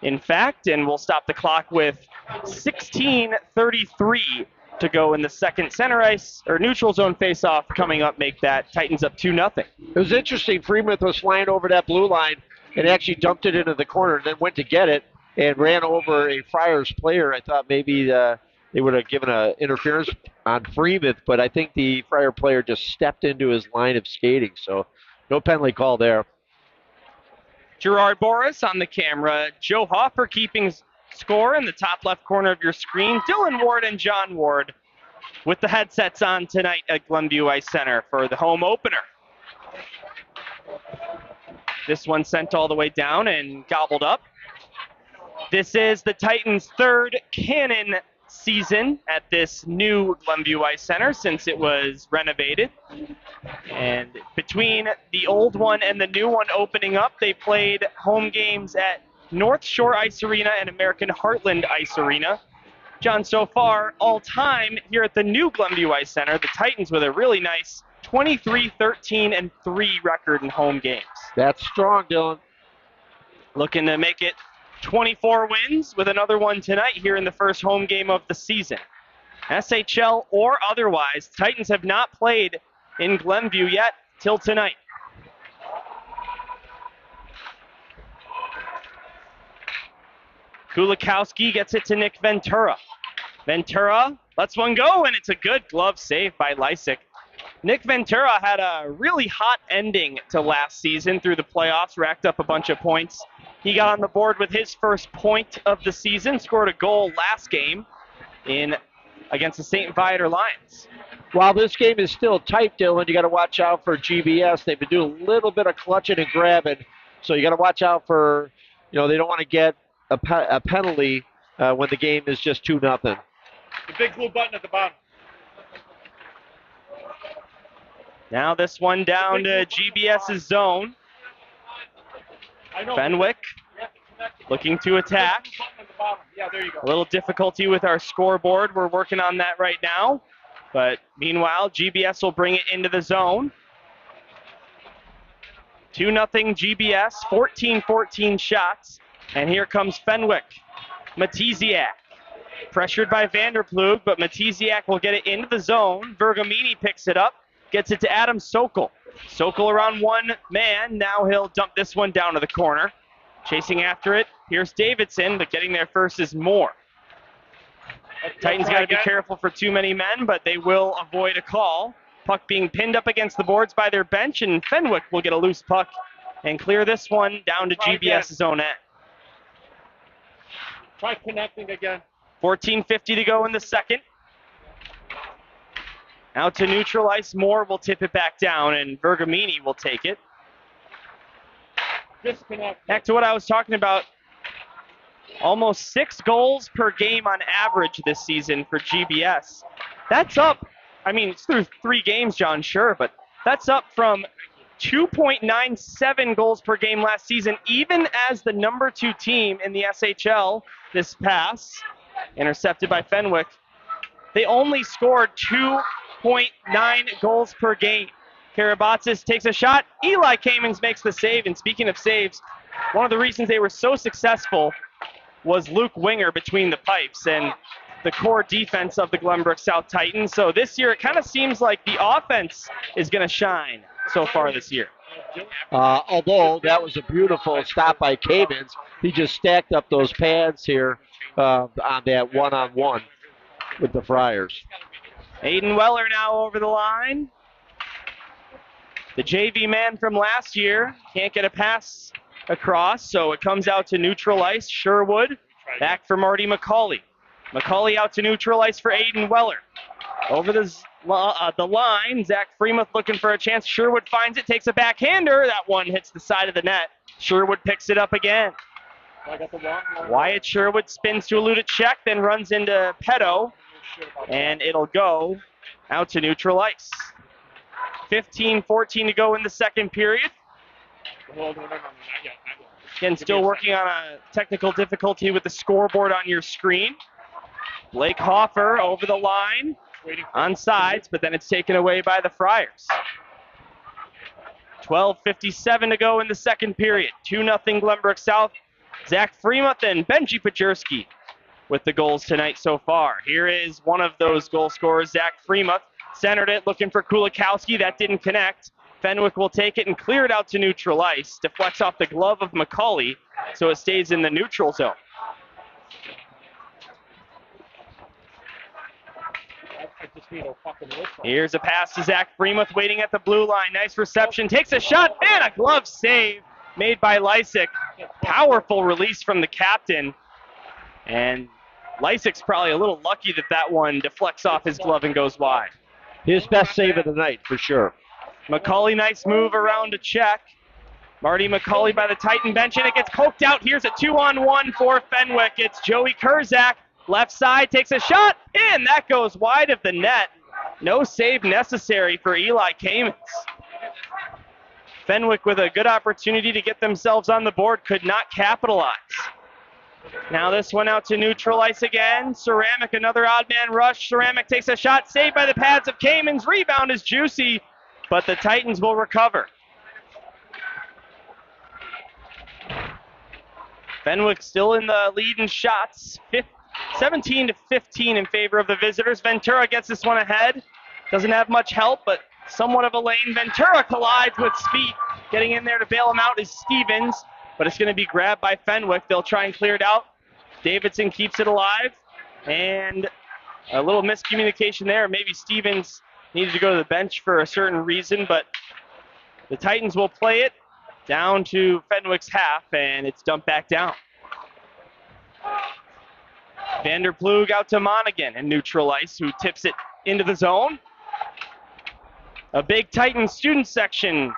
in fact, and we'll stop the clock with 16:33 to go in the second. Center ice or neutral zone faceoff coming up, make that Titans up 2-0. It was interesting. Freemuth was flying over that blue line and actually dumped it into the corner, and then went to get it and ran over a Friars player. I thought maybe they would have given an interference on Freemuth, but I think the Friar player just stepped into his line of skating, so no penalty call there. Gerard Boris on the camera. Joe Hoffer keeping score in the top left corner of your screen. Dylan Ward and John Ward with the headsets on tonight at Glenview Ice Center for the home opener. This one sent all the way down and gobbled up. This is the Titans' 3rd Cannon season at this new Glenview Ice Center since it was renovated. And between the old one and the new one opening up, they played home games at North Shore Ice Arena and American Heartland Ice Arena. John, so far, all time here at the new Glenview Ice Center, the Titans with a really nice 23-13-3 record in home games. That's strong, Dylan. Looking to make it 24 wins with another one tonight here in the first home game of the season. SHL or otherwise, Titans have not played in Glenview yet till tonight. Kulikowski gets it to Nick Ventura. Ventura lets one go, and it's a good glove save by Lysick. Nick Ventura had a really hot ending to last season through the playoffs, racked up a bunch of points. He got on the board with his first point of the season, scored a goal last game in against the St. Viator Lions. While this game is still tight, Dylan, you got to watch out for GBS. They've been doing a little bit of clutching and grabbing, so you got to watch out for, they don't want to get a penalty when the game is just 2-0. The big blue button at the bottom. Now this one down to GBS's zone. Fenwick looking to attack. Yeah, there you go. A little difficulty with our scoreboard. We're working on that right now. But meanwhile, GBS will bring it into the zone. 2-0 GBS, 14-14 shots. And here comes Fenwick. Matiziak. Pressured by Vanderplug, but Matiziak will get it into the zone. Vergamini picks it up, gets it to Adam Sokol. Sokol around one man. Now he'll dump this one down to the corner. Chasing after it, here's Davidson, but getting there first is Moore. Titans got to be careful for too many men, but they will avoid a call. Puck being pinned up against the boards by their bench, and Fenwick will get a loose puck and clear this one down to GBS's own end. Try connecting again. 14:50 to go in the second. Out to neutral ice. Moore will tip it back down, and Vergamini will take it. Disconnect. Back to what I was talking about. Almost 6 goals per game on average this season for GBS. That's up. I mean, it's through 3 games, John, sure, but that's up from 2.97 goals per game last season, even as the number 2 team in the SHL. This pass, intercepted by Fenwick. They only scored 2.9 goals per game. Karabatsis takes a shot. Eli Kamens makes the save. And speaking of saves, one of the reasons they were so successful was Luke Winger between the pipes and the core defense of the Glenbrook South Titans. So this year, it kind of seems like the offense is going to shine so far this year. Although that was a beautiful stop by Kamens. He just stacked up those pads here on that one-on-one with the Friars. Aiden Weller now over the line. The JV man from last year can't get a pass across, so it comes out to neutral ice. Sherwood back for Marty McCauley. McCauley out to neutral ice for Aiden Weller. Over the line, Zach Freemuth looking for a chance. Sherwood finds it, takes a backhander. That one hits the side of the net. Sherwood picks it up again. Wyatt Sherwood spins to elude a check, then runs into Pedo, and it'll go out to neutral ice. 15-14 to go in the second period. Again, still working on a technical difficulty with the scoreboard on your screen. Blake Hoffer over the line on sides, but then it's taken away by the Friars. 12:57 to go in the second period. 2-0 Glenbrook South. Zach Freemuth and Benji Pajerski with the goals tonight so far. Here is one of those goal scorers, Zach Freemuth. Centered it, looking for Kulikowski. That didn't connect. Fenwick will take it and clear it out to neutral ice. Deflects off the glove of McCauley, so it stays in the neutral zone. Here's a pass to Zach Freemuth waiting at the blue line. Nice reception. Takes a shot and a glove save made by Lysick. Powerful release from the captain. And Lysick's probably a little lucky that that one deflects off his glove and goes wide. His best save of the night, for sure. McCauley, nice move around to check. Marty McCauley by the Titan bench, and it gets poked out. Here's a 2-on-1 for Fenwick. It's Joey Kurzak. Left side, takes a shot, and that goes wide of the net. No save necessary for Eli Kamens. Fenwick with a good opportunity to get themselves on the board, could not capitalize. Now this one out to neutral ice again. Ceramic, another odd man rush. Ceramic takes a shot, saved by the pads of Kamens. Rebound is juicy, but the Titans will recover. Fenwick still in the lead in shots. 17-15 in favor of the visitors. Ventura gets this one ahead. Doesn't have much help, but somewhat of a lane. Ventura collides with Speed. Getting in there to bail him out is Stevens, but it's going to be grabbed by Fenwick. They'll try and clear it out. Davidson keeps it alive, and a little miscommunication there. Maybe Stevens needed to go to the bench for a certain reason, but the Titans will play it down to Fenwick's half, and it's dumped back down. Vanderplug out to Monaghan and neutral ice, who tips it into the zone. A big Titan student section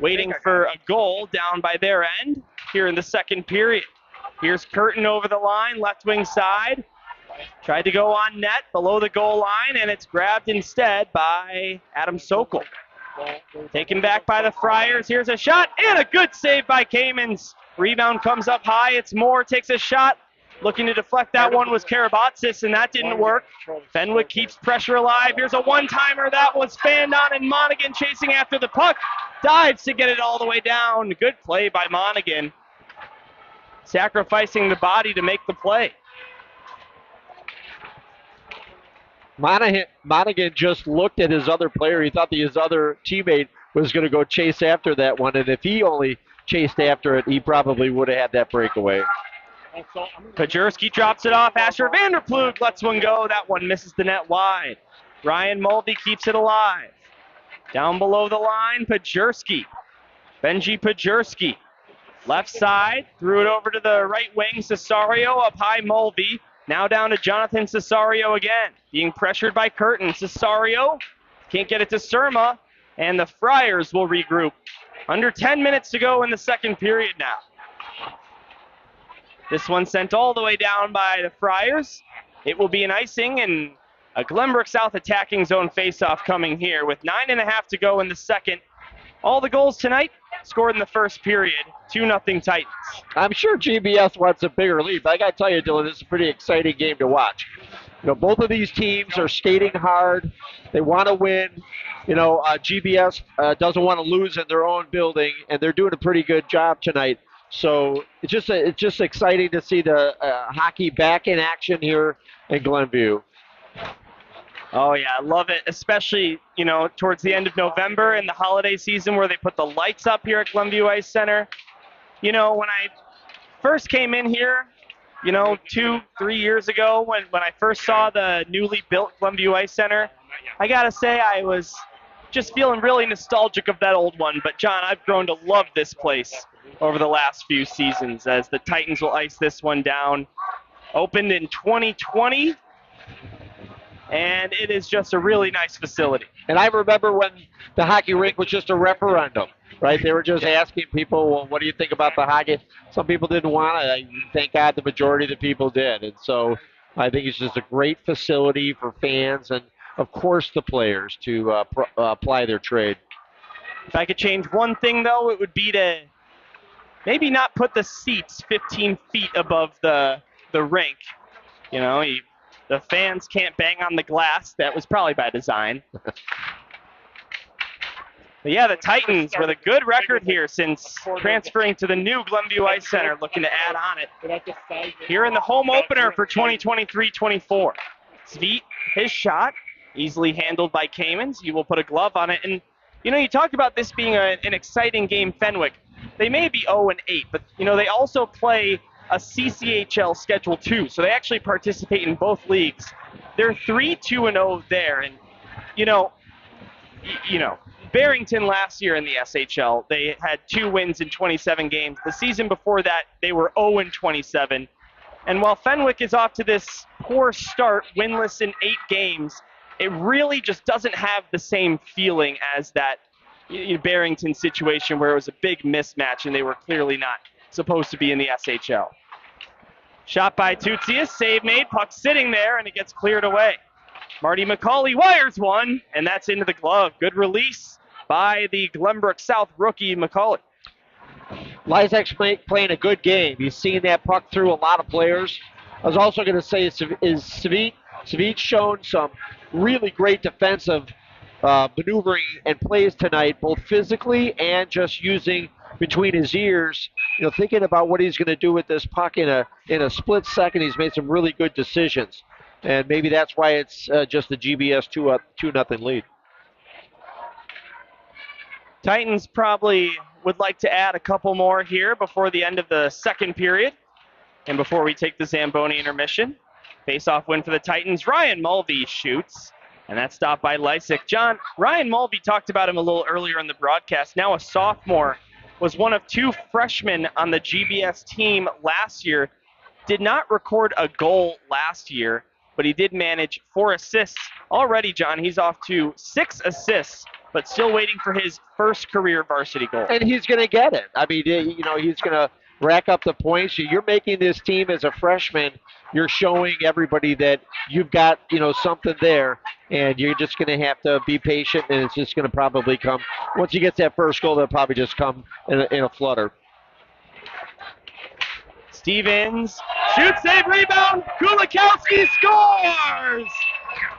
waiting for a goal down by their end here in the second period. Here's Curtin over the line, left wing side. Tried to go on net below the goal line, and it's grabbed instead by Adam Sokol. Taken back by the Friars. Here's a shot, and a good save by Kamens. Rebound comes up high. It's Moore, takes a shot. Looking to deflect that one was Karabatsis, and that didn't work. Fenwick keeps pressure alive. Here's a one-timer. That was fanned on, and Monaghan chasing after the puck. Dives to get it all the way down. Good play by Monaghan. Sacrificing the body to make the play. Monaghan just looked at his other player. He thought that his other teammate was going to go chase after that one, and if he only chased after it, he probably would have had that breakaway. Pajurski drops it off. Asher Vanderplug lets one go. That one misses the net wide. Ryan Mulvey keeps it alive. Down below the line, Pajurski. Benji Pajurski. Left side, threw it over to the right wing. Cesario up high, Mulvey. Now down to Jonathan Cesario again. Being pressured by Curtin. Cesario can't get it to Surma, and the Friars will regroup. Under 10 minutes to go in the second period now. This one sent all the way down by the Friars. It will be an icing and a Glenbrook South attacking zone faceoff coming here with 9.5 to go in the second. All the goals tonight scored in the first period. 2-0 Titans. I'm sure GBS wants a bigger lead, but I got to tell you, Dylan, this is a pretty exciting game to watch. You know, both of these teams are skating hard. They want to win. You know, GBS doesn't want to lose in their own building, and they're doing a pretty good job tonight. So it's just exciting to see the hockey back in action here in Glenview. Oh, yeah, I love it, especially, you know, towards the end of November and the holiday season where they put the lights up here at Glenview Ice Center. You know, when I first came in here, you know, 2-3 years ago when I first saw the newly built Glenview Ice Center, I got to say I was just feeling really nostalgic of that old one. But, John, I've grown to love this place over the last few seasons as the Titans will ice this one down. Opened in 2020, and it is just a really nice facility. And I remember when the hockey rink was just a referendum, right? They were just asking people, well, what do you think about the hockey? Some people didn't want it. Thank God the majority of the people did. And so I think it's just a great facility for fans and, of course, the players to apply their trade. If I could change one thing, though, it would be to maybe not put the seats 15 feet above the rink. You know, the fans can't bang on the glass. That was probably by design. But yeah, the Titans with a good record here since transferring to the new Glenview Ice Center, looking to add on it. Here in the home opener for 2023-24. Sveit, his shot, easily handled by Kamens. He will put a glove on it. And, you know, you talked about this being an exciting game, Fenwick. They may be 0-8, but, you know, they also play a CCHL Schedule 2, so they actually participate in both leagues. They're 3-2-0 there, and you know, Barrington last year in the SHL, they had 2 wins in 27 games. The season before that, they were 0-27. And while Fenwick is off to this poor start, winless in 8 games, it really just doesn't have the same feeling as that Barrington situation where it was a big mismatch and they were clearly not supposed to be in the SHL. Shot by Tutsius, save made, puck sitting there, and it gets cleared away. Marty McCauley wires one, and that's into the glove. Good release by the Glenbrook South rookie McCauley. Lysek's playing a good game. He's seen that puck through a lot of players. I was also going to say, is Sveit shown some really great defensive maneuvering and plays tonight, both physically and just using between his ears, you know, thinking about what he's going to do with this puck in a split second. He's made some really good decisions, and maybe that's why it's just the GBS 2-0 lead. Titans probably would like to add a couple more here before the end of the second period and before we take the Zamboni intermission. Face-off win for the Titans. Ryan Mulvey shoots, and that's stopped by Lysek. John, Ryan Mulvey, talked about him a little earlier in the broadcast, now a sophomore, was one of 2 freshmen on the GBS team last year. did not record a goal last year, but he did manage 4 assists already, John. He's off to 6 assists, but still waiting for his first career varsity goal. And he's going to get it. I mean, he's going to rack up the points. You're making this team as a freshman. You're showing everybody that you've got, something there, and you're just going to have to be patient, and it's just going to probably come. Once he gets that first goal, they'll probably just come in a flutter. Stevens, shoot, save, rebound. Kulikowski scores!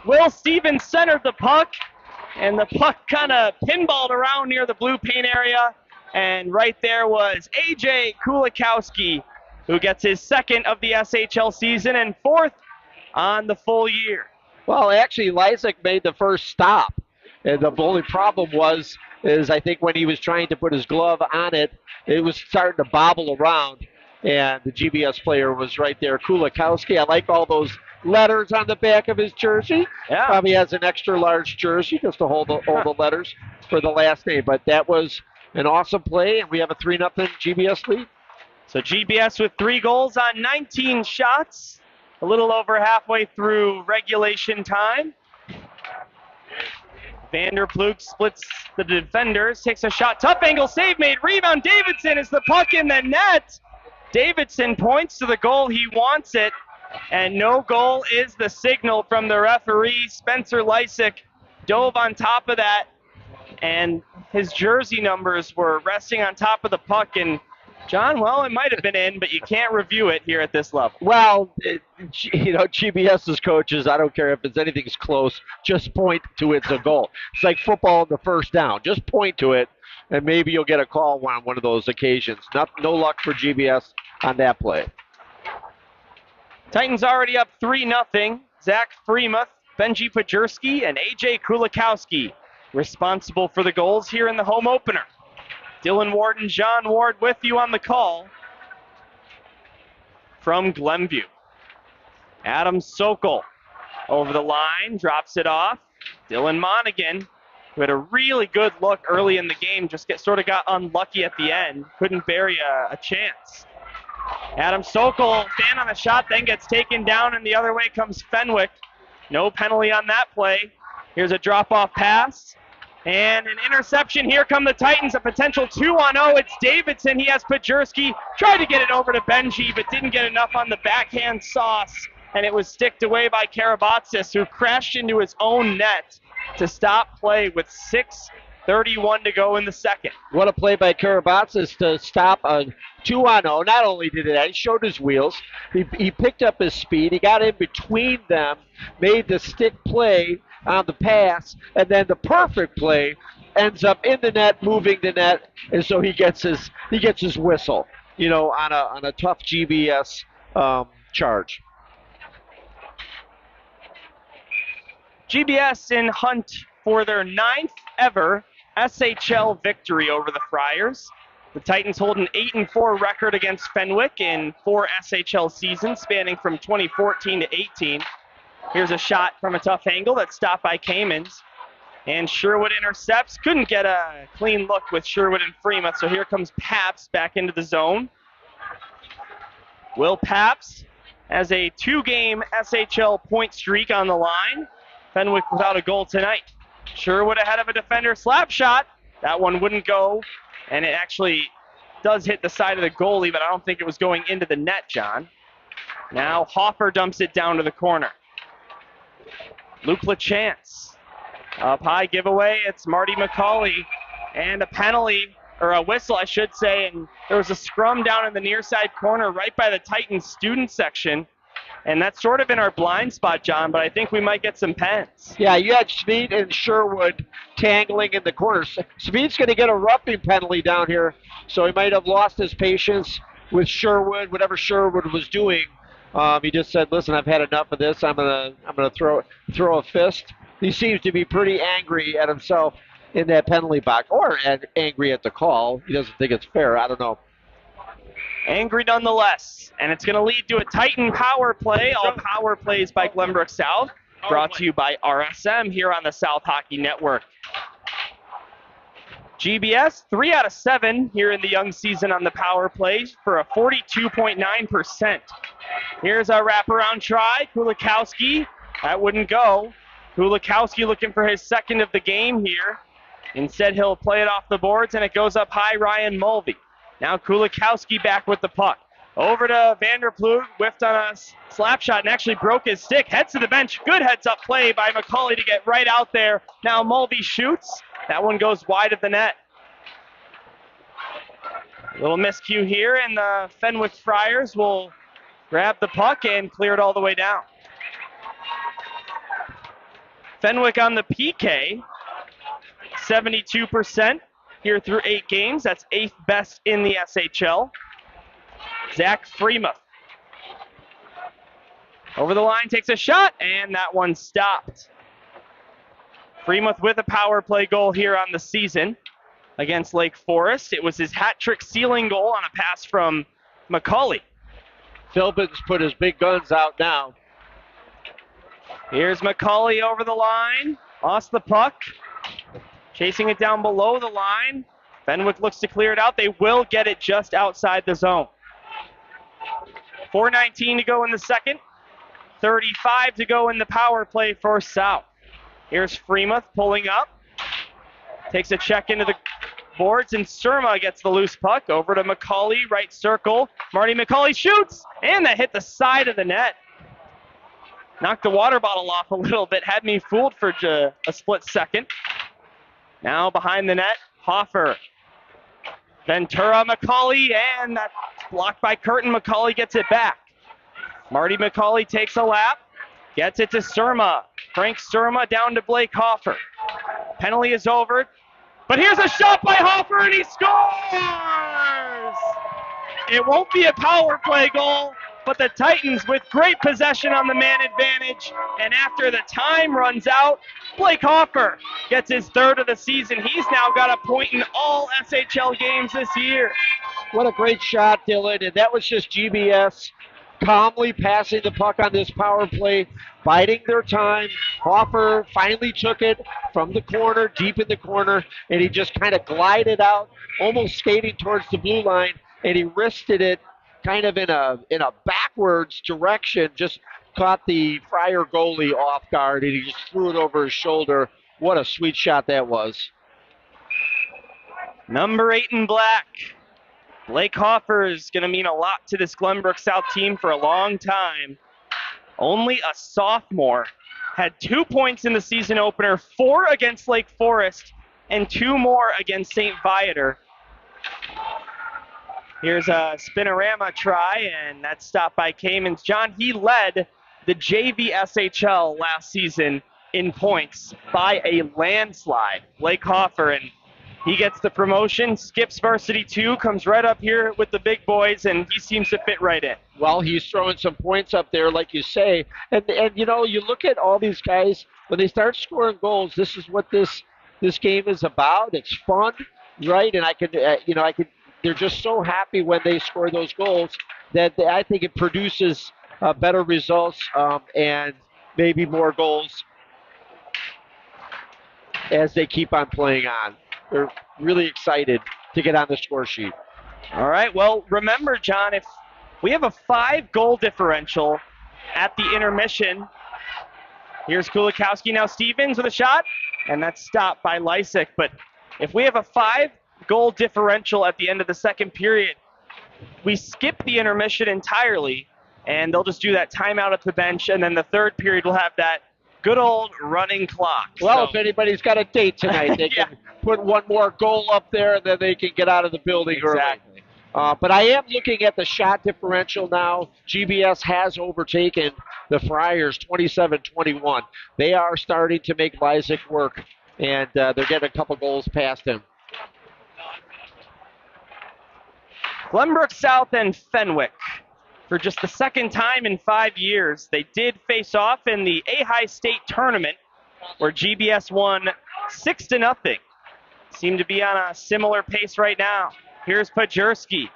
Will Stevens centered the puck, and the puck kind of pinballed around near the blue paint area. And right there was A.J. Kulikowski, who gets his second of the SHL season and 4th on the full year. Well, actually, Lysak made the first stop. And the only problem is I think when he was trying to put his glove on it, it was starting to bobble around. And the GBS player was right there, Kulikowski. I like all those letters on the back of his jersey. Yeah. Probably has an extra large jersey just to hold the letters for the last name. But that was an awesome play, and we have a 3-0 GBS lead. So GBS with 3 goals on 19 shots, a little over halfway through regulation time. Vanderplug splits the defenders, takes a shot, tough angle, save made, rebound, Davidson is the puck in the net. Davidson points to the goal, he wants it, and no goal is the signal from the referee. Spencer Lysak dove on top of that, and his jersey numbers were resting on top of the puck, and John, well, it might have been in, but you can't review it here at this level. Well, GBS's coaches, I don't care if it's anything's close, just point to it's a goal. It's like football in the first down. Just point to it, and maybe you'll get a call on one of those occasions. No luck for GBS on that play. Titans already up 3-0. Zach Freemuth, Benji Pajurski, and A.J. Kulikowski responsible for the goals here in the home opener. Dylan Ward and John Ward with you on the call from Glenview. Adam Sokol over the line, drops it off. Dylan Monaghan, who had a really good look early in the game, just sort of got unlucky at the end. Couldn't bury a chance. Adam Sokol stand on a shot, then gets taken down, and the other way comes Fenwick. No penalty on that play. Here's a drop-off pass. And an interception. Here come the Titans, a potential 2-on-0. It's Davidson. He has Pajurski. Tried to get it over to Benji, but didn't get enough on the backhand sauce. And it was sticked away by Karabatsis, who crashed into his own net to stop play with 6:31 to go in the second. What a play by Karabatsis to stop a 2-on-0. Not only did he showed his wheels, he picked up his speed. He got in between them, made the stick play on the pass, and then the perfect play ends up in the net, moving the net, and so he gets his whistle, on a tough GBS charge. GBS in hunt for their 9th ever SHL victory over the Friars. The Titans hold an 8-4 record against Fenwick in 4 SHL seasons spanning from 2014 to 18. Here's a shot from a tough angle that's stopped by Kamens. And Sherwood intercepts. Couldn't get a clean look with Sherwood and Freemuth, so here comes Paps back into the zone. Will Paps has a 2-game SHL point streak on the line. Fenwick without a goal tonight. Sherwood ahead of a defender. Slap shot. That one wouldn't go. And it actually does hit the side of the goalie, but I don't think it was going into the net, John. Now Hoffer dumps it down to the corner. Luke LaChance. Up high giveaway. It's Marty McCauley. And a penalty, or a whistle, I should say. And there was a scrum down in the near side corner right by the Titans student section. And that's sort of in our blind spot, John, but I think we might get some pens. Yeah, you had Smead and Sherwood tangling in the corners. Smead's going to get a roughing penalty down here, so he might have lost his patience with Sherwood, whatever Sherwood was doing. He just said, listen, I've had enough of this. I'm gonna throw a fist. He seems to be pretty angry at himself in that penalty box, or angry at the call. He doesn't think it's fair. I don't know. Angry nonetheless, and it's going to lead to a Titan power play. All power plays by Glenbrook South, brought to you by RSM here on the South Hockey Network. GBS, 3 out of 7 here in the young season on the power play for a 42.9% Here's a wraparound try. Kulikowski. That wouldn't go. Kulikowski looking for his second of the game here. Instead, he'll play it off the boards, and it goes up high. Ryan Mulvey. Now Kulikowski back with the puck. Over to Vanderploeg, whiffed on a slap shot and actually broke his stick. Heads to the bench. Good heads-up play by McCauley to get right out there. Now Mulvey shoots. That one goes wide of the net. A little miscue here, and the Fenwick Friars will grab the puck and clear it all the way down. Fenwick on the PK, 72% here through 8 games. That's 8th best in the SHL. Zach Freemuth. Over the line, takes a shot, and that one stopped. Freemuth with a power play goal here on the season against Lake Forest. It was his hat-trick sealing goal on a pass from McCauley. Philbin's put his big guns out now. Here's McCauley over the line, lost the puck, chasing it down below the line. Fenwick looks to clear it out. They will get it just outside the zone. 4:19 to go in the second. 35 to go in the power play for South. Here's Freemuth pulling up. Takes a check into the boards, and Surma gets the loose puck. Over to McCauley, right circle. Marty McCauley shoots, and that hit the side of the net. Knocked the water bottle off a little bit. Had me fooled for a split second. Now behind the net, Hoffer. Ventura, McCauley, and that's blocked by Curtin. McCauley gets it back. Marty McCauley takes a lap, gets it to Surma. Frank Surma down to Blake Hoffer. Penalty is over, but here's a shot by Hoffer, and he scores! It won't be a power play goal, but the Titans with great possession on the man advantage, and after the time runs out, Blake Hoffer gets his third of the season. He's now got a point in all SHL games this year. What a great shot, Dylan, and that was just GBS calmly passing the puck on this power play, biding their time. Hoffer finally took it from the corner, deep in the corner, and he just kind of glided out, almost skating towards the blue line, and he wristed it kind of in a backwards direction, just caught the Friar goalie off guard, and he just threw it over his shoulder. What a sweet shot that was. Number 8 in black. Blake Hoffer is going to mean a lot to this Glenbrook South team for a long time. Only a sophomore. Had 2 points in the season opener, 4 against Lake Forest, and 2 more against St. Viator. Here's a spinorama try, and that's stopped by Kamens. John, he led the JV SHL last season in points by a landslide. Blake Hoffer, and he gets the promotion, skips Varsity 2, comes right up here with the big boys, and he seems to fit right in. Well, he's throwing some points up there, like you say. And you know, you look at all these guys, when they start scoring goals, this is what this game is about. It's fun, right? And they're just so happy when they score those goals that I think it produces better results and maybe more goals as they keep on playing on. They're really excited to get on the score sheet. All right, well, remember, John, if we have a 5-goal differential at the intermission, here's Kulikowski, now Stevens with a shot, and that's stopped by Lysick. But if we have a 5-goal differential at the end of the second period, we skip the intermission entirely, and they'll just do that timeout at the bench, and then the third period will have that good old running clock. Well, if anybody's got a date tonight, they can put one more goal up there, and then they can get out of the building early. But I am looking at the shot differential now. GBS has overtaken the Friars 27-21. They are starting to make Lysick work, and they're getting a couple goals past him. Glenbrook South and Fenwick. For just the second time in 5 years, they did face off in the A-High State Tournament, where GBS won 6-0. Seem to be on a similar pace right now. Here's Pajurski.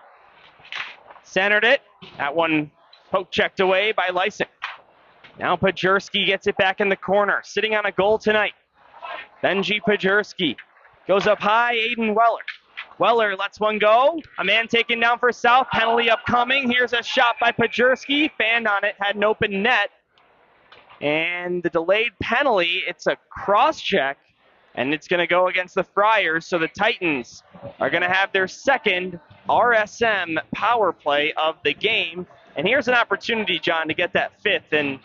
Centered it. That one poke checked away by Lysick. Now Pajurski gets it back in the corner, sitting on a goal tonight. Benji Pajurski goes up high. Aiden Weller Weller lets one go. A man taken down for South. Penalty upcoming. Here's a shot by Pajerski. Fanned on it. Had an open net. And the delayed penalty, it's a cross-check. And it's going to go against the Friars. So the Titans are going to have their second RSM power play of the game. And here's an opportunity, John, to get that fifth and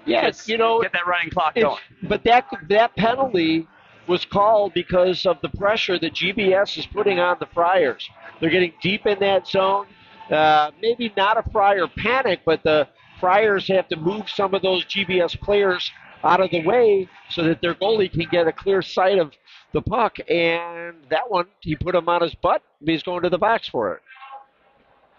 yes, get that running clock going. But that penalty was called because of the pressure that GBS is putting on the Friars. They're getting deep in that zone. Maybe not a Friar panic, but the Friars have to move some of those GBS players out of the way so that their goalie can get a clear sight of the puck. And that one, he put him on his butt. He's going to the box for it.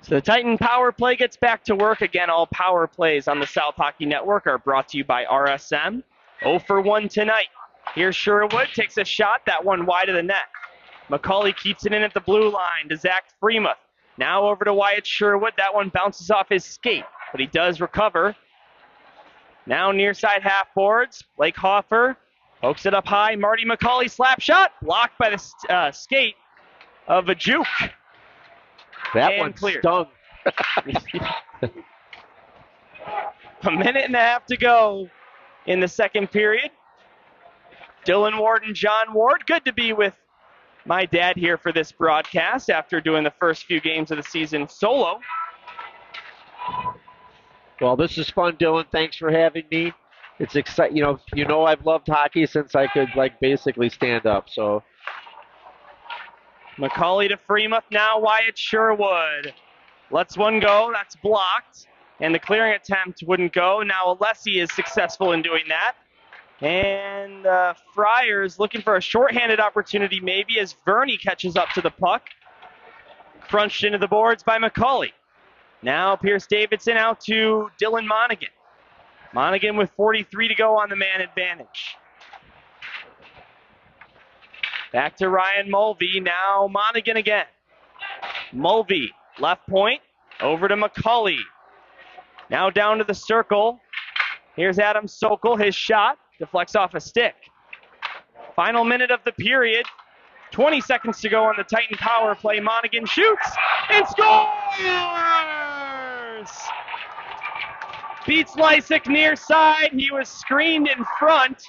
So the Titan power play gets back to work. Again, all power plays on the South Hockey Network are brought to you by RSM. 0 for 1 tonight. Here's Sherwood, takes a shot, that one wide of the net. McCauley keeps it in at the blue line to Zach Freemuth. Now over to Wyatt Sherwood, that one bounces off his skate, but he does recover. Now near side half boards, Blake Hoffer pokes it up high. Marty McCauley slap shot, blocked by the skate of a juke. That one cleared. stung. A minute and a half to go in the second period. Dylan Ward and John Ward, good to be with my dad here for this broadcast after doing the first few games of the season solo. Well, this is fun, Dylan. Thanks for having me. It's exciting. You know I've loved hockey since I could basically stand up. So McCauley to Freemuth, now Wyatt Sherwood. Lets one go, that's blocked. And the clearing attempt wouldn't go. Now Alessi is successful in doing that. And Friars looking for a shorthanded opportunity maybe as Verney catches up to the puck. Crunched into the boards by McCauley. Now Pierce Davidson out to Dylan Monaghan. Monaghan with 43 to go on the man advantage. Back to Ryan Mulvey. Now Monaghan again. Mulvey, left point. Over to McCauley. Now down to the circle. Here's Adam Sokol. His shot deflects off a stick. Final minute of the period. 20 seconds to go on the Titan power play. Monaghan shoots and scores! Beats Lysick near side. He was screened in front.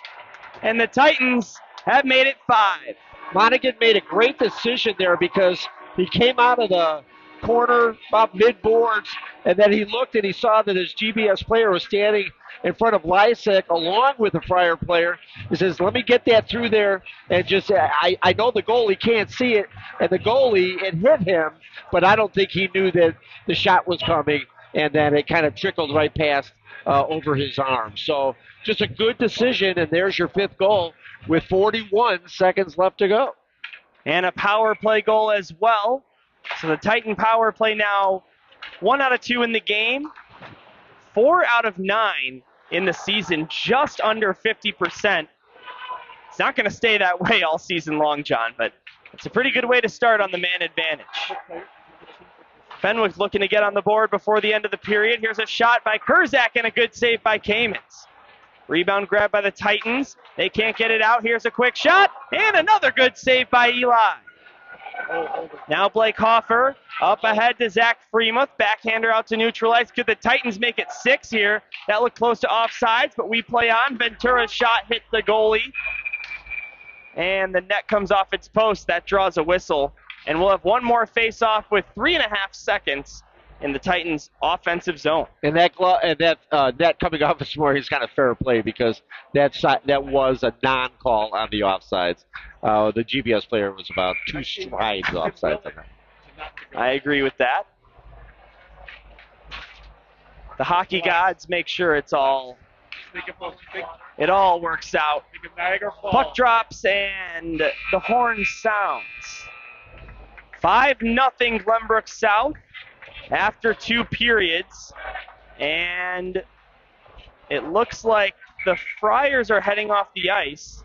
And the Titans have made it 5. Monaghan made a great decision there because he came out of the corner about mid-boards, and then he looked and he saw that his GBS player was standing in front of Lysick along with the Friar player. He says, let me get that through there and just, I know the goalie can't see it, and the goalie, it hit him, but I don't think he knew that the shot was coming, and then it kind of trickled right past over his arm. So just a good decision, and there's your 5th goal with 41 seconds left to go. And a power play goal as well. So the Titan power play now 1 out of 2 in the game, 4 out of 9 in the season, just under 50%. It's not going to stay that way all season long, John, but it's a pretty good way to start on the man advantage. Fenwick looking to get on the board before the end of the period. Here's a shot by Kurzak and a good save by Kamens. Rebound grab by the Titans. They can't get it out. Here's a quick shot and another good save by Eli. Now Blake Hoffer up ahead to Zach Freemuth. Backhander out to neutralize. Could the Titans make it 6 here? That looked close to offsides, but we play on. Ventura's shot hit the goalie. And the net comes off its post. That draws a whistle. And we'll have one more face-off with 3.5 seconds in the Titans' offensive zone. And that coming off this morning is kind of fair play because that was a non-call on the offsides. The GBS player was about 2 strides offsides on that. I agree with that. The hockey gods make sure it all works out. Puck drops and the horn sounds. 5-0 Glenbrook South after 2 periods. And it looks like the Friars are heading off the ice,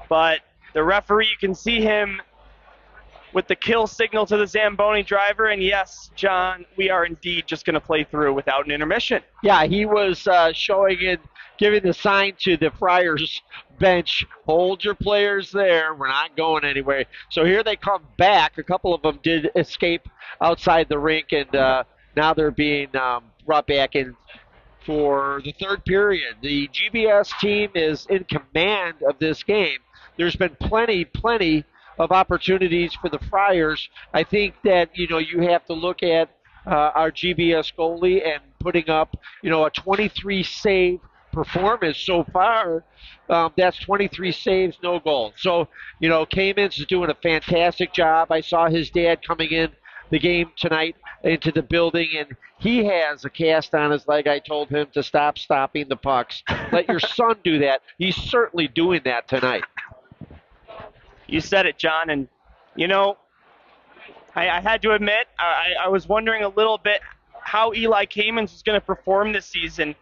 but the referee, you can see him with the kill signal to the Zamboni driver. And yes, John, we are indeed just going to play through without an intermission. Yeah, he was showing it, giving the sign to the Friars bench, hold your players there. We're not going anywhere. So here they come back. A couple of them did escape outside the rink, and now they're being brought back in for the third period. The GBS team is in command of this game. There's been plenty of opportunities for the Friars. I think that, you have to look at our GBS goalie and putting up, a 23 save performance so far. That's 23 saves, no goals. So, Kamens is doing a fantastic job. I saw his dad coming in the game tonight into the building, and he has a cast on his leg. I told him to stop stopping the pucks. Let your son do that. He's certainly doing that tonight. You said it, John, and, I had to admit, I was wondering a little bit how Eli Kamens was going to perform this season.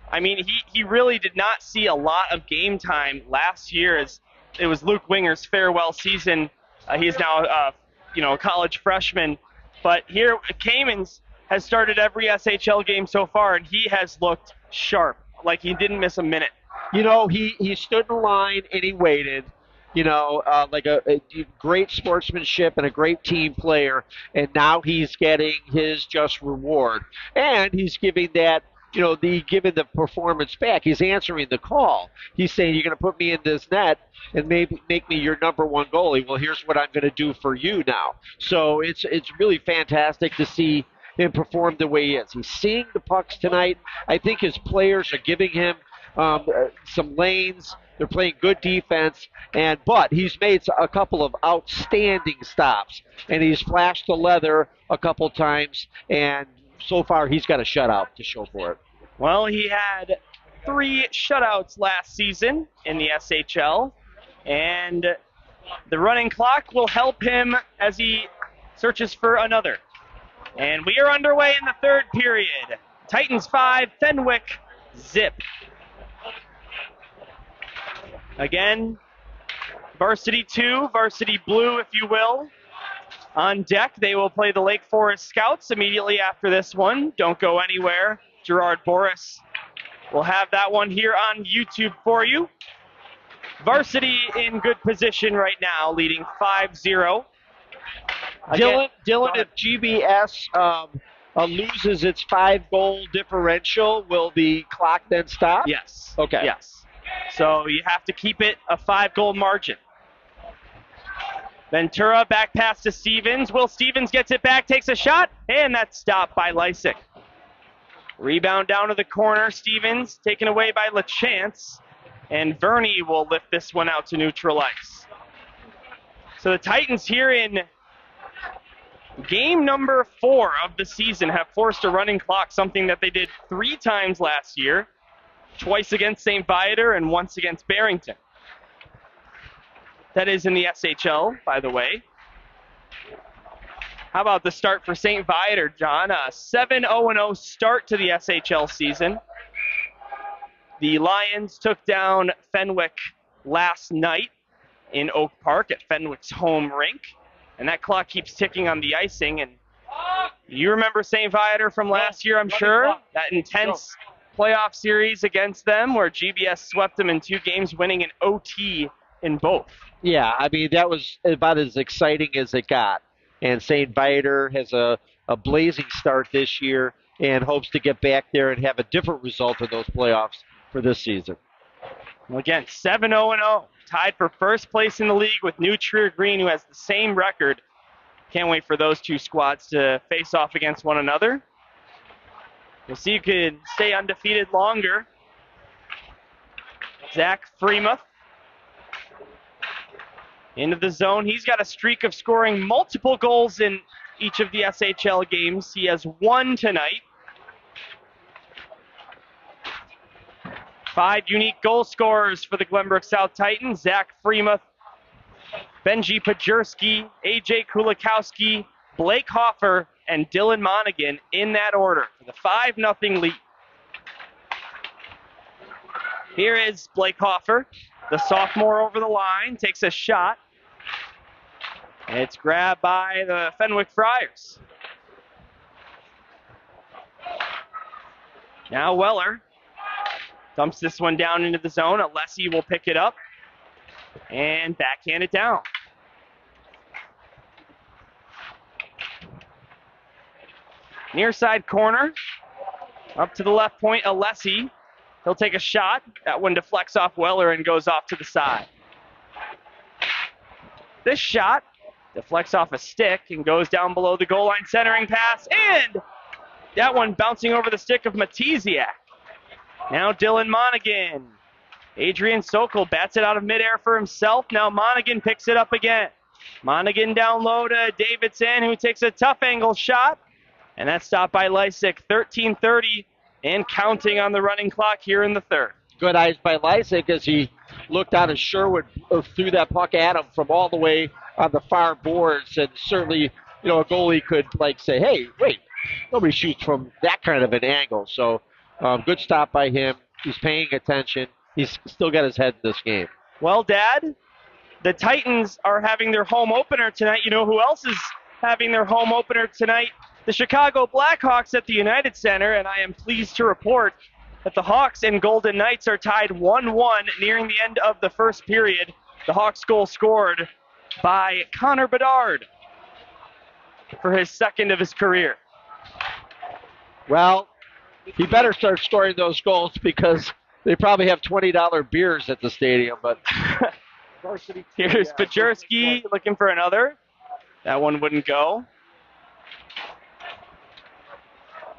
I mean, he really did not see a lot of game time last year, as it was Luke Winger's farewell season. He's now, a college freshman. But here, Kamens has started every SHL game so far, and he has looked sharp, like he didn't miss a minute. He stood in line and he waited. Like a great sportsmanship and a great team player, and now he's getting his just reward. And he's giving that, giving the performance back. He's answering the call. He's saying, you're going to put me in this net and maybe make me your number one goalie. Well, here's what I'm going to do for you now. So it's really fantastic to see him perform the way he is. He's seeing the pucks tonight. I think his players are giving him some lanes. They're playing good defense, but he's made a couple of outstanding stops, and he's flashed the leather a couple times, and so far he's got a shutout to show for it. Well, he had 3 shutouts last season in the SHL, and the running clock will help him as he searches for another. And we are underway in the third period. Titans 5, Fenwick 0. Again, Varsity 2, Varsity Blue, if you will. On deck, they will play the Lake Forest Scouts immediately after this one. Don't go anywhere. Gerard Boris will have that one here on YouTube for you. Varsity in good position right now, leading 5-0. Dylan, if GBS loses its 5-goal differential, will the clock then stop? Yes. Okay. Yes. So you have to keep it a 5-goal margin. Ventura back pass to Stevens. Will Stevens gets it back, takes a shot, and that's stopped by Lysick. Rebound down to the corner. Stevens taken away by LaChance, and Verney will lift this one out to neutral ice. So the Titans here in game number 4 of the season have forced a running clock, something that they did 3 times last year. Twice against St. Viator and once against Barrington. That is in the SHL, by the way. How about the start for St. Viator, John? A 7-0-0 start to the SHL season. The Lions took down Fenwick last night in Oak Park at Fenwick's home rink. And that clock keeps ticking on the icing. And you remember St. Viator from last year, I'm sure. That intense playoff series against them where GBS swept them in 2 games, winning an OT in both. Yeah, I mean, that was about as exciting as it got. And St. Viator has a blazing start this year and hopes to get back there and have a different result in those playoffs for this season. Well, again, 7-0-0, tied for first place in the league with New Trier Green, who has the same record. Can't wait for those 2 squads to face off against one another. We'll see who can stay undefeated longer. Zach Freemuth into the zone. He's got a streak of scoring multiple goals in each of the SHL games. He has 1 tonight. 5 unique goal scorers for the Glenbrook South Titans. Zach Freemuth, Benji Pajerski, AJ Kulikowski, Blake Hoffer, and Dylan Monaghan in that order for the 5-0 lead. Here is Blake Hoffer, the sophomore over the line, takes a shot. It's grabbed by the Fenwick Friars. Now Weller dumps this one down into the zone. Alessi will pick it up. and backhand it down. Near side corner, up to the left point, Alessi. He'll take a shot. That one deflects off Weller and goes off to the side. This shot deflects off a stick and goes down below the goal line, centering pass, and that one bouncing over the stick of Matiziak. Now Dylan Monaghan. Adrian Sokol bats it out of midair for himself. Now Monaghan picks it up again. Monaghan down low to Davidson, who takes a tough angle shot. And that's stopped by Lysick. 13:30 and counting on the running clock here in the third. Good eyes by Lysick as he looked out as Sherwood threw that puck at him from all the way on the far boards. And certainly, a goalie could say, hey, wait, nobody shoots from that kind of an angle. So good stop by him. He's paying attention. He's still got his head in this game. Well, Dad, the Titans are having their home opener tonight. You know who else is having their home opener tonight? The Chicago Blackhawks at the United Center, and I am pleased to report that the Hawks and Golden Knights are tied 1-1 nearing the end of the first period. The Hawks goal scored by Connor Bedard for his second of his career. Well, he better start scoring those goals because they probably have $20 beers at the stadium. But Varsity. Here's Pajerski looking for another. That one wouldn't go.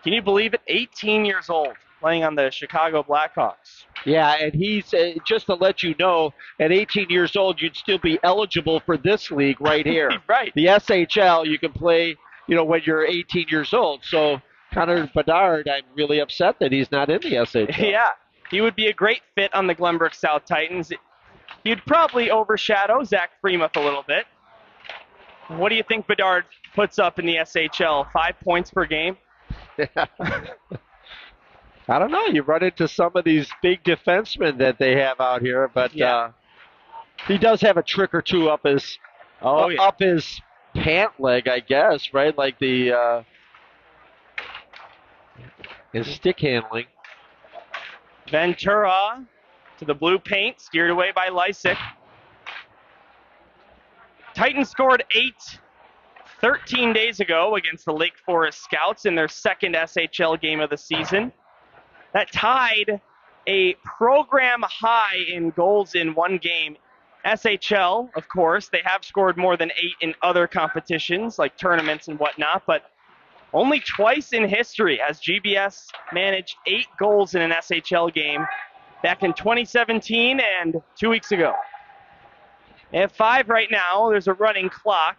Can you believe it? 18 years old, playing on the Chicago Blackhawks. Yeah, and he's, just to let you know, at 18 years old, you'd still be eligible for this league right here. Right. The SHL, you can play, when you're 18 years old. So Connor Bedard, I'm really upset that he's not in the SHL. Yeah, he would be a great fit on the Glenbrook South Titans. He'd probably overshadow Zach Freemuth a little bit. What do you think Bedard puts up in the SHL? 5 points per game? I don't know. You run into some of these big defensemen that they have out here, but yeah. He does have a trick or two up his up his pant leg, I guess, right? Like his stick handling. Ventura to the blue paint, steered away by Lysick. Titans scored 13 days ago against the Lake Forest Scouts in their second SHL game of the season. That tied a program high in goals in one game. SHL, of course, they have scored more than 8 in other competitions like tournaments and whatnot, but only twice in history has GBS managed 8 goals in an SHL game, back in 2017 and 2 weeks ago. They have 5 right now. There's a running clock.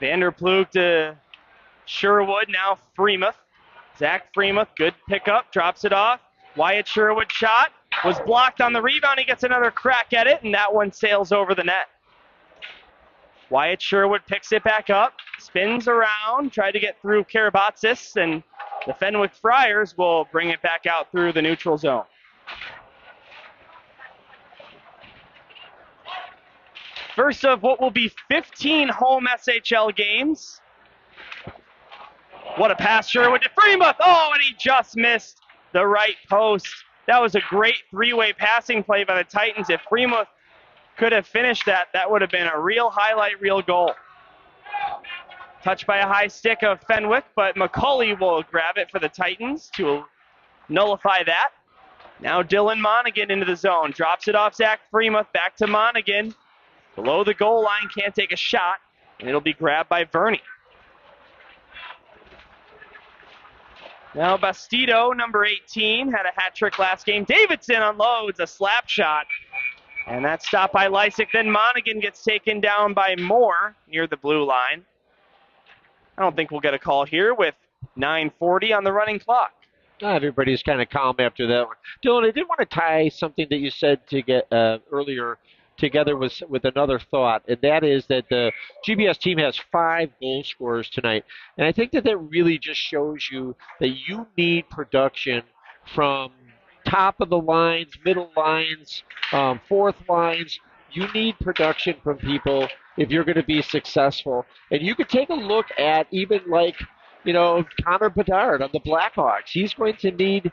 Vanderploeg to Sherwood, now Freemuth. Zach Freemuth, good pickup, drops it off. Wyatt Sherwood shot, was blocked on the rebound. He gets another crack at it, and that one sails over the net. Wyatt Sherwood picks it back up, spins around, tried to get through Karabatsis, and the Fenwick Friars will bring it back out through the neutral zone. First of what will be 15 home SHL games. What a pass, Sherwood to Freemuth. Oh, and he just missed the right post. That was a great three-way passing play by the Titans. If Freemuth could have finished that, that would have been a real highlight reel goal. Touched by a high stick of Fenwick, but McCauley will grab it for the Titans to nullify that. Now Dylan Monaghan into the zone. Drops it off Zach Freemuth. Back to Monaghan. Below the goal line, can't take a shot, and it'll be grabbed by Verney. Now Bastido, number 18, had a hat trick last game. Davidson unloads a slap shot, and that's stopped by Lysick. Then Monaghan gets taken down by Moore near the blue line. I don't think we'll get a call here with 9:40 on the running clock. Everybody's kind of calm after that one. Dylan, I did want to tie something that you said to get earlier together with another thought, and that is that the GBS team has 5 goal scorers tonight. And I think that really just shows you that you need production from top of the lines, middle lines, fourth lines. You need production from people if you're going to be successful. And you could take a look at even like Connor Bedard on the Blackhawks. He's going to need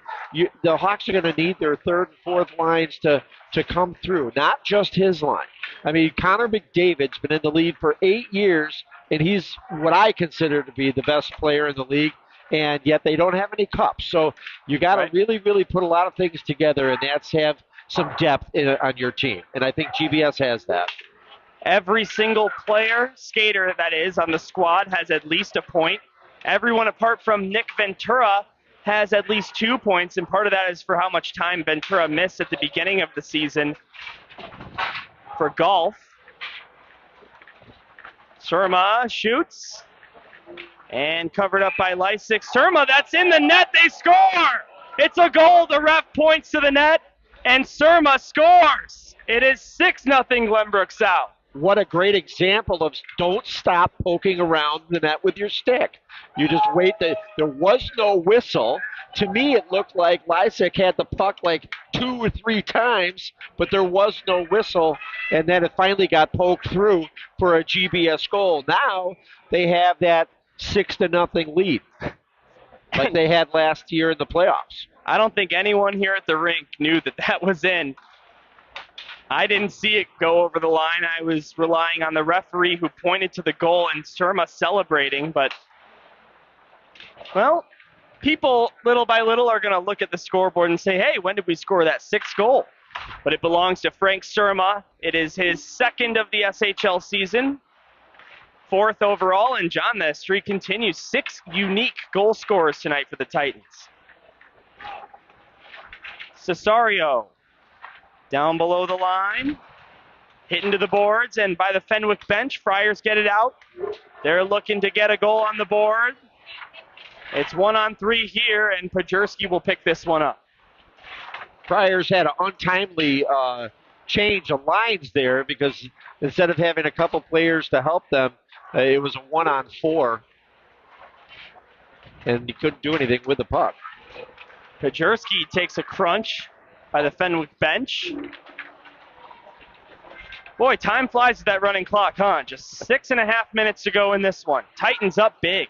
the Hawks are going to need their third and fourth lines to come through, not just his line. I mean, Connor McDavid's been in the league for 8 years, and he's what I consider to be the best player in the league, and yet they don't have any cups. So you got to really, really put a lot of things together, and that's have some depth on your team, and I think GBS has that. Every single player, skater that is, on the squad has at least a point. Everyone apart from Nick Ventura has at least 2 points, and part of that is for how much time Ventura missed at the beginning of the season for golf. Surma shoots, and covered up by Lysick. Surma, that's in the net. They score! It's a goal. The ref points to the net, and Surma scores. It is 6-0 Glenbrook South. What a great example of don't stop poking around the net with your stick. You just wait. There was no whistle. To me, it looked like Lysick had the puck like 2 or 3 times, but there was no whistle, and then it finally got poked through for a GBS goal. Now they have that 6-0 lead like they had last year in the playoffs. I don't think anyone here at the rink knew that was in. I didn't see it go over the line. I was relying on the referee who pointed to the goal and Surma celebrating. But, well, people little by little are going to look at the scoreboard and say, hey, when did we score that 6th goal? But it belongs to Frank Surma. It is his 2nd of the SHL season, 4th overall. And, John, the streak continues. 6 unique goal scorers tonight for the Titans. Cesario. Down below the line, hit into the boards, and by the Fenwick bench, Friars get it out. They're looking to get a goal on the board. It's 1-on-3 here, and Pajerski will pick this one up. Friars had an untimely change of lines there because instead of having a couple players to help them, it was a 1-on-4, and he couldn't do anything with the puck. Pajerski takes a crunch by the Fenwick bench. Boy, time flies with that running clock, huh? Just 6.5 minutes to go in this one. Titans up big.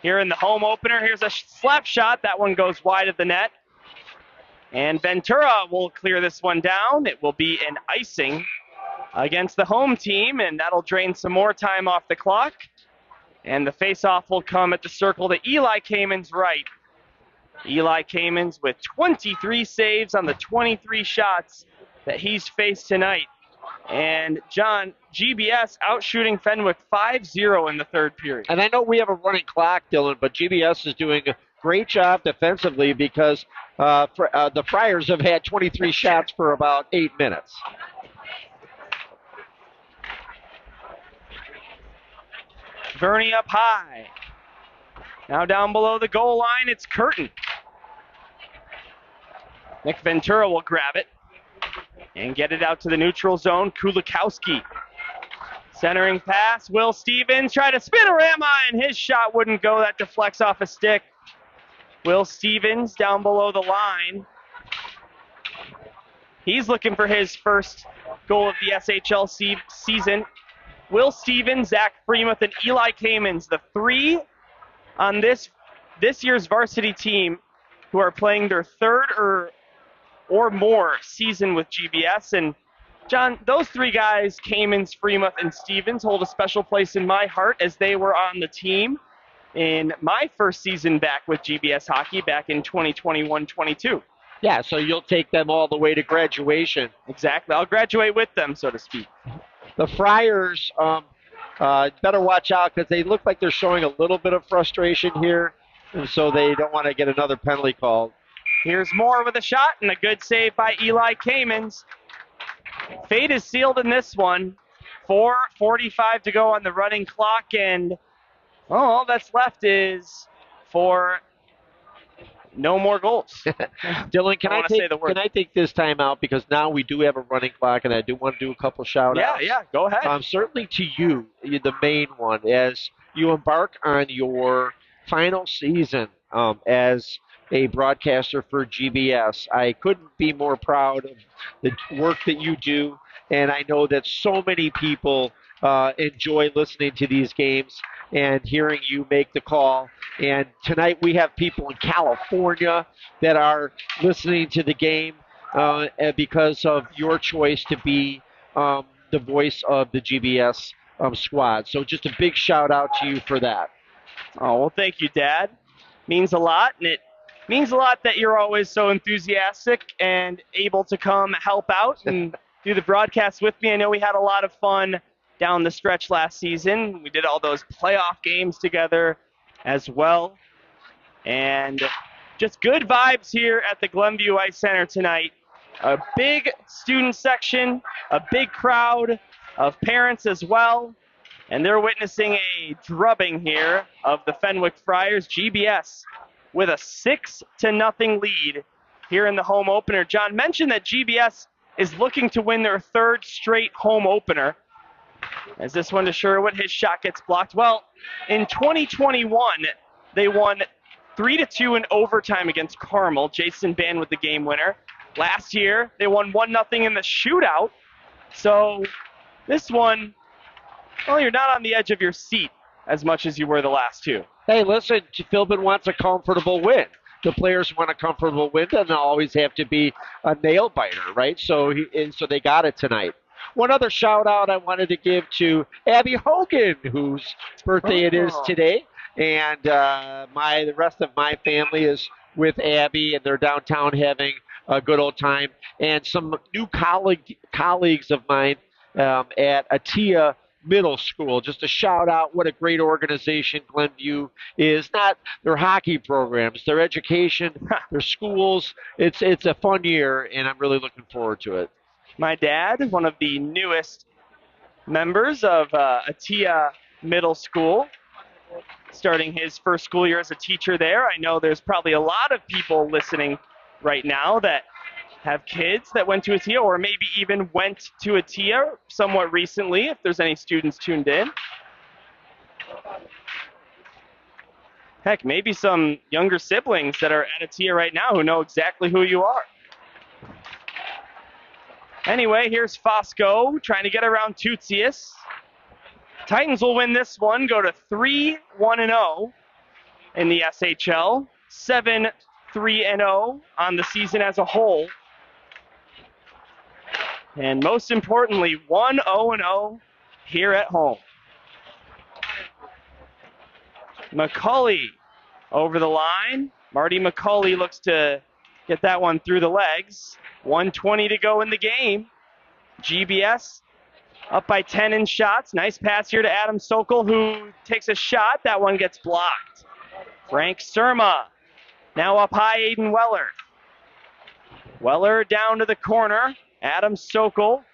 Here in the home opener, here's a slap shot. That one goes wide of the net. And Ventura will clear this one down. It will be an icing against the home team, and that'll drain some more time off the clock. And the face-off will come at the circle to Eli Kamen's right. Eli Kamens with 23 saves on the 23 shots that he's faced tonight. And, John, GBS outshooting Fenwick 5-0 in the 3rd period. And I know we have a running clock, Dylan, but GBS is doing a great job defensively because the Friars have had 23 shots for about 8 minutes. Verney up high. Now down below the goal line, it's Curtin. Nick Ventura will grab it and get it out to the neutral zone. Kulikowski. Centering pass. Will Stevens try to spin-a-rama, and his shot wouldn't go. That deflects off a stick. Will Stevens down below the line. He's looking for his first goal of the SHL season. Will Stevens, Zach Freemuth, and Eli Kamens, the 3 on this year's varsity team who are playing their 3rd or more season with GBS. And, John, those 3 guys, Kamens, Freemuth, and Stevens, hold a special place in my heart as they were on the team in my first season back with GBS hockey back in 2021-22. Yeah, so you'll take them all the way to graduation. Exactly. I'll graduate with them, so to speak. The Friars better watch out because they look like they're showing a little bit of frustration here, and so they don't want to get another penalty called. Here's Moore with a shot, and a good save by Eli Kamens. Fate is sealed in this one. 4:45 to go on the running clock, and all that's left is for no more goals. Dylan, can I take this time out because now we do have a running clock, and I do want to do a couple shout-outs. Yeah, go ahead. Certainly to you, the main one, as you embark on your final season as a broadcaster for GBS. I couldn't be more proud of the work that you do, and I know that so many people enjoy listening to these games, and hearing you make the call. And tonight we have people in California that are listening to the game because of your choice to be the voice of the GBS squad. So just a big shout out to you for that. Oh, well, thank you, Dad. Means a lot, and it means a lot that you're always so enthusiastic and able to come help out and do the broadcast with me. I know we had a lot of fun down the stretch last season. We did all those playoff games together as well. And just good vibes here at the Glenview Ice Center tonight. A big student section, a big crowd of parents as well. And they're witnessing a drubbing here of the Fenwick Friars. GBS with a 6-0 lead here in the home opener. John mentioned that GBS is looking to win their third straight home opener. As this one to Sherwood, his shot gets blocked. Well, in 2021, they won 3-2 in overtime against Carmel. Jason Ban with the game winner. Last year, they won 1-0 in the shootout. So this one, well, you're not on the edge of your seat as much as you were the last two. Hey, listen, Philbin wants a comfortable win. The players want a comfortable win, and they'll always have to be a nail biter, right? So they got it tonight. One other shout out I wanted to give to Abby Hogan, whose birthday it is today, and the rest of my family is with Abby, and they're downtown having a good old time. And some new colleagues of mine at Atia Middle School. Just a shout out, what a great organization Glenview is. Not their hockey programs, their education, their schools. It's a fun year, and I'm really looking forward to it. My dad, one of the newest members of Atia Middle School, starting his first school year as a teacher there. I know there's probably a lot of people listening right now that have kids that went to Atia or maybe even went to Atia somewhat recently, if there's any students tuned in. Heck, maybe some younger siblings that are at Atia right now who know exactly who you are. Anyway, here's Fosco trying to get around Tutsius. Titans will win this one, go to 3-1-0 in the SHL, 7-3-0 on the season as a whole. And most importantly, 1-0-0 here at home. McCauley over the line. Marty McCauley looks to get that one through the legs. 1:20 to go in the game. GBS up by 10 in shots. Nice pass here to Adam Sokol, who takes a shot. That one gets blocked. Frank Surma now up high, Aiden Weller. Weller down to the corner. Adam Sokol.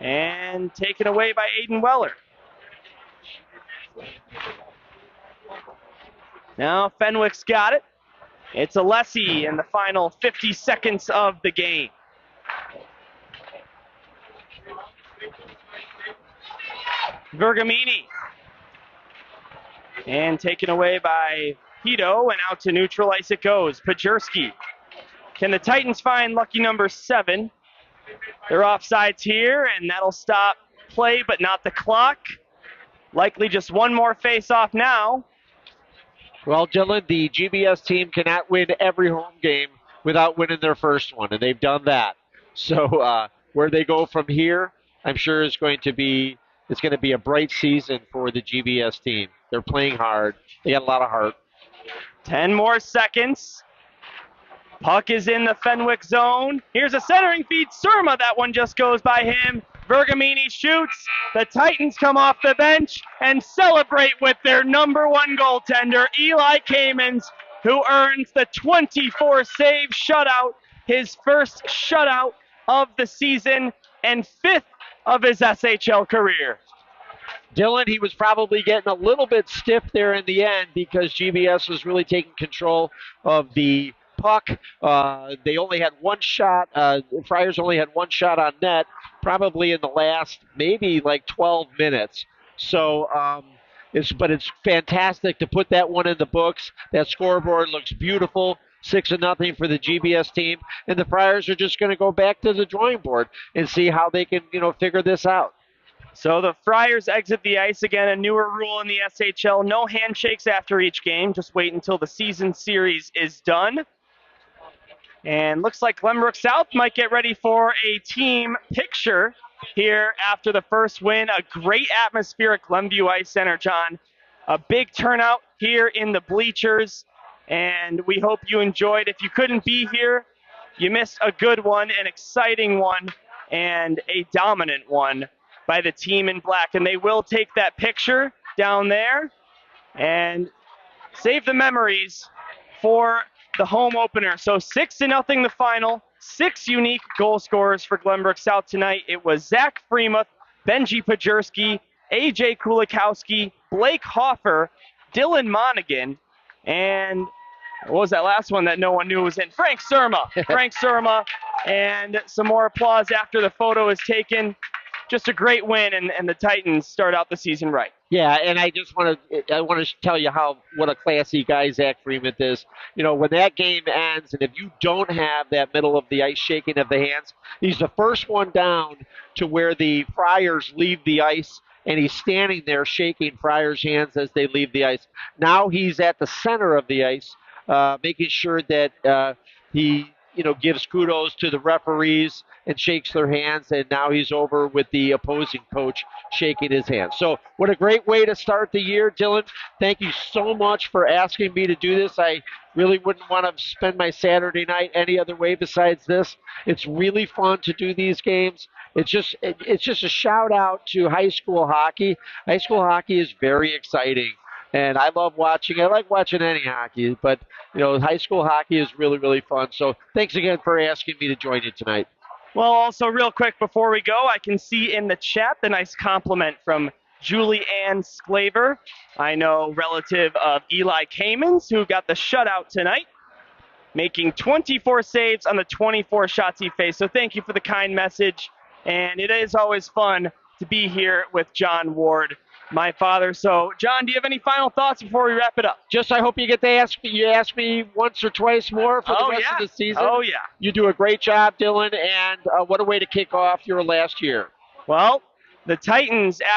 And taken away by Aiden Weller. Now Fenwick's got it. It's Alessi in the final 50 seconds of the game. Vergamini. And taken away by Hito, and out to neutral ice it goes. Pajerski. Can the Titans find lucky number 7? They're offsides here, and that'll stop play, but not the clock. Likely just one more face-off now. Well, Dylan, the GBS team cannot win every home game without winning their first one, and they've done that. So where they go from here, I'm sure it's going to be a bright season for the GBS team. They're playing hard. They got a lot of heart. 10 more seconds. Puck is in the Fenwick zone. Here's a centering feed. Surma, that one just goes by him. Vergamini shoots. The Titans come off the bench and celebrate with their number 1 goaltender, Eli Kamens, who earns the 24-save shutout, his first shutout of the season and 5th of his SHL career. Dylan, he was probably getting a little bit stiff there in the end because GBS was really taking control of the puck. They only had one shot. Friars only had one shot on net, probably in the last maybe like 12 minutes. So it's fantastic to put that one in the books. That scoreboard looks beautiful. 6-0 for the GBS team, and the Friars are just going to go back to the drawing board and see how they can, figure this out. So the Friars exit the ice again, a newer rule in the SHL. No handshakes after each game. Just wait until the season series is done. And looks like Glenbrook South might get ready for a team picture here after the first win. A great atmosphere at Glenview Ice Center, John. A big turnout here in the bleachers, and we hope you enjoyed. If you couldn't be here, you missed a good one, an exciting one, and a dominant one by the team in black. And they will take that picture down there and save the memories for the home opener. So 6-0 the final. 6 unique goal scorers for Glenbrook South tonight. It was Zach Freemuth, Benji Pajerski, AJ Kulikowski, Blake Hoffer, Dylan Monaghan, and what was that last one that no one knew was in? Frank Surma. Frank Surma. And some more applause after the photo is taken. Just a great win, and the Titans start out the season right. Yeah, and I want to tell you what a classy guy Zach Freemuth is. You know, when that game ends, and if you don't have that middle of the ice shaking of the hands, he's the first one down to where the Friars leave the ice, and he's standing there shaking Friars' hands as they leave the ice. Now he's at the center of the ice, making sure that he gives kudos to the referees and shakes their hands, and now he's over with the opposing coach shaking his hand. So what a great way to start the year, Dylan. Thank you so much for asking me to do this. I really wouldn't want to spend my Saturday night any other way besides this. It's really fun to do these games. It's just a shout out to high school hockey. High school hockey is very exciting. And I love watching. I like watching any hockey, but high school hockey is really, really fun. So thanks again for asking me to join you tonight. Well, also real quick before we go, I can see in the chat the nice compliment from Julie Ann Sclaver. I know relative of Eli Kamens, who got the shutout tonight, making 24 saves on the 24 shots he faced. So thank you for the kind message. And it is always fun to be here with John Ward, my father. So, John, do you have any final thoughts before we wrap it up? Just I hope you get to ask me once or twice more for the rest of the season. Oh, yeah. You do a great job, Dylan, and what a way to kick off your last year. Well, the Titans,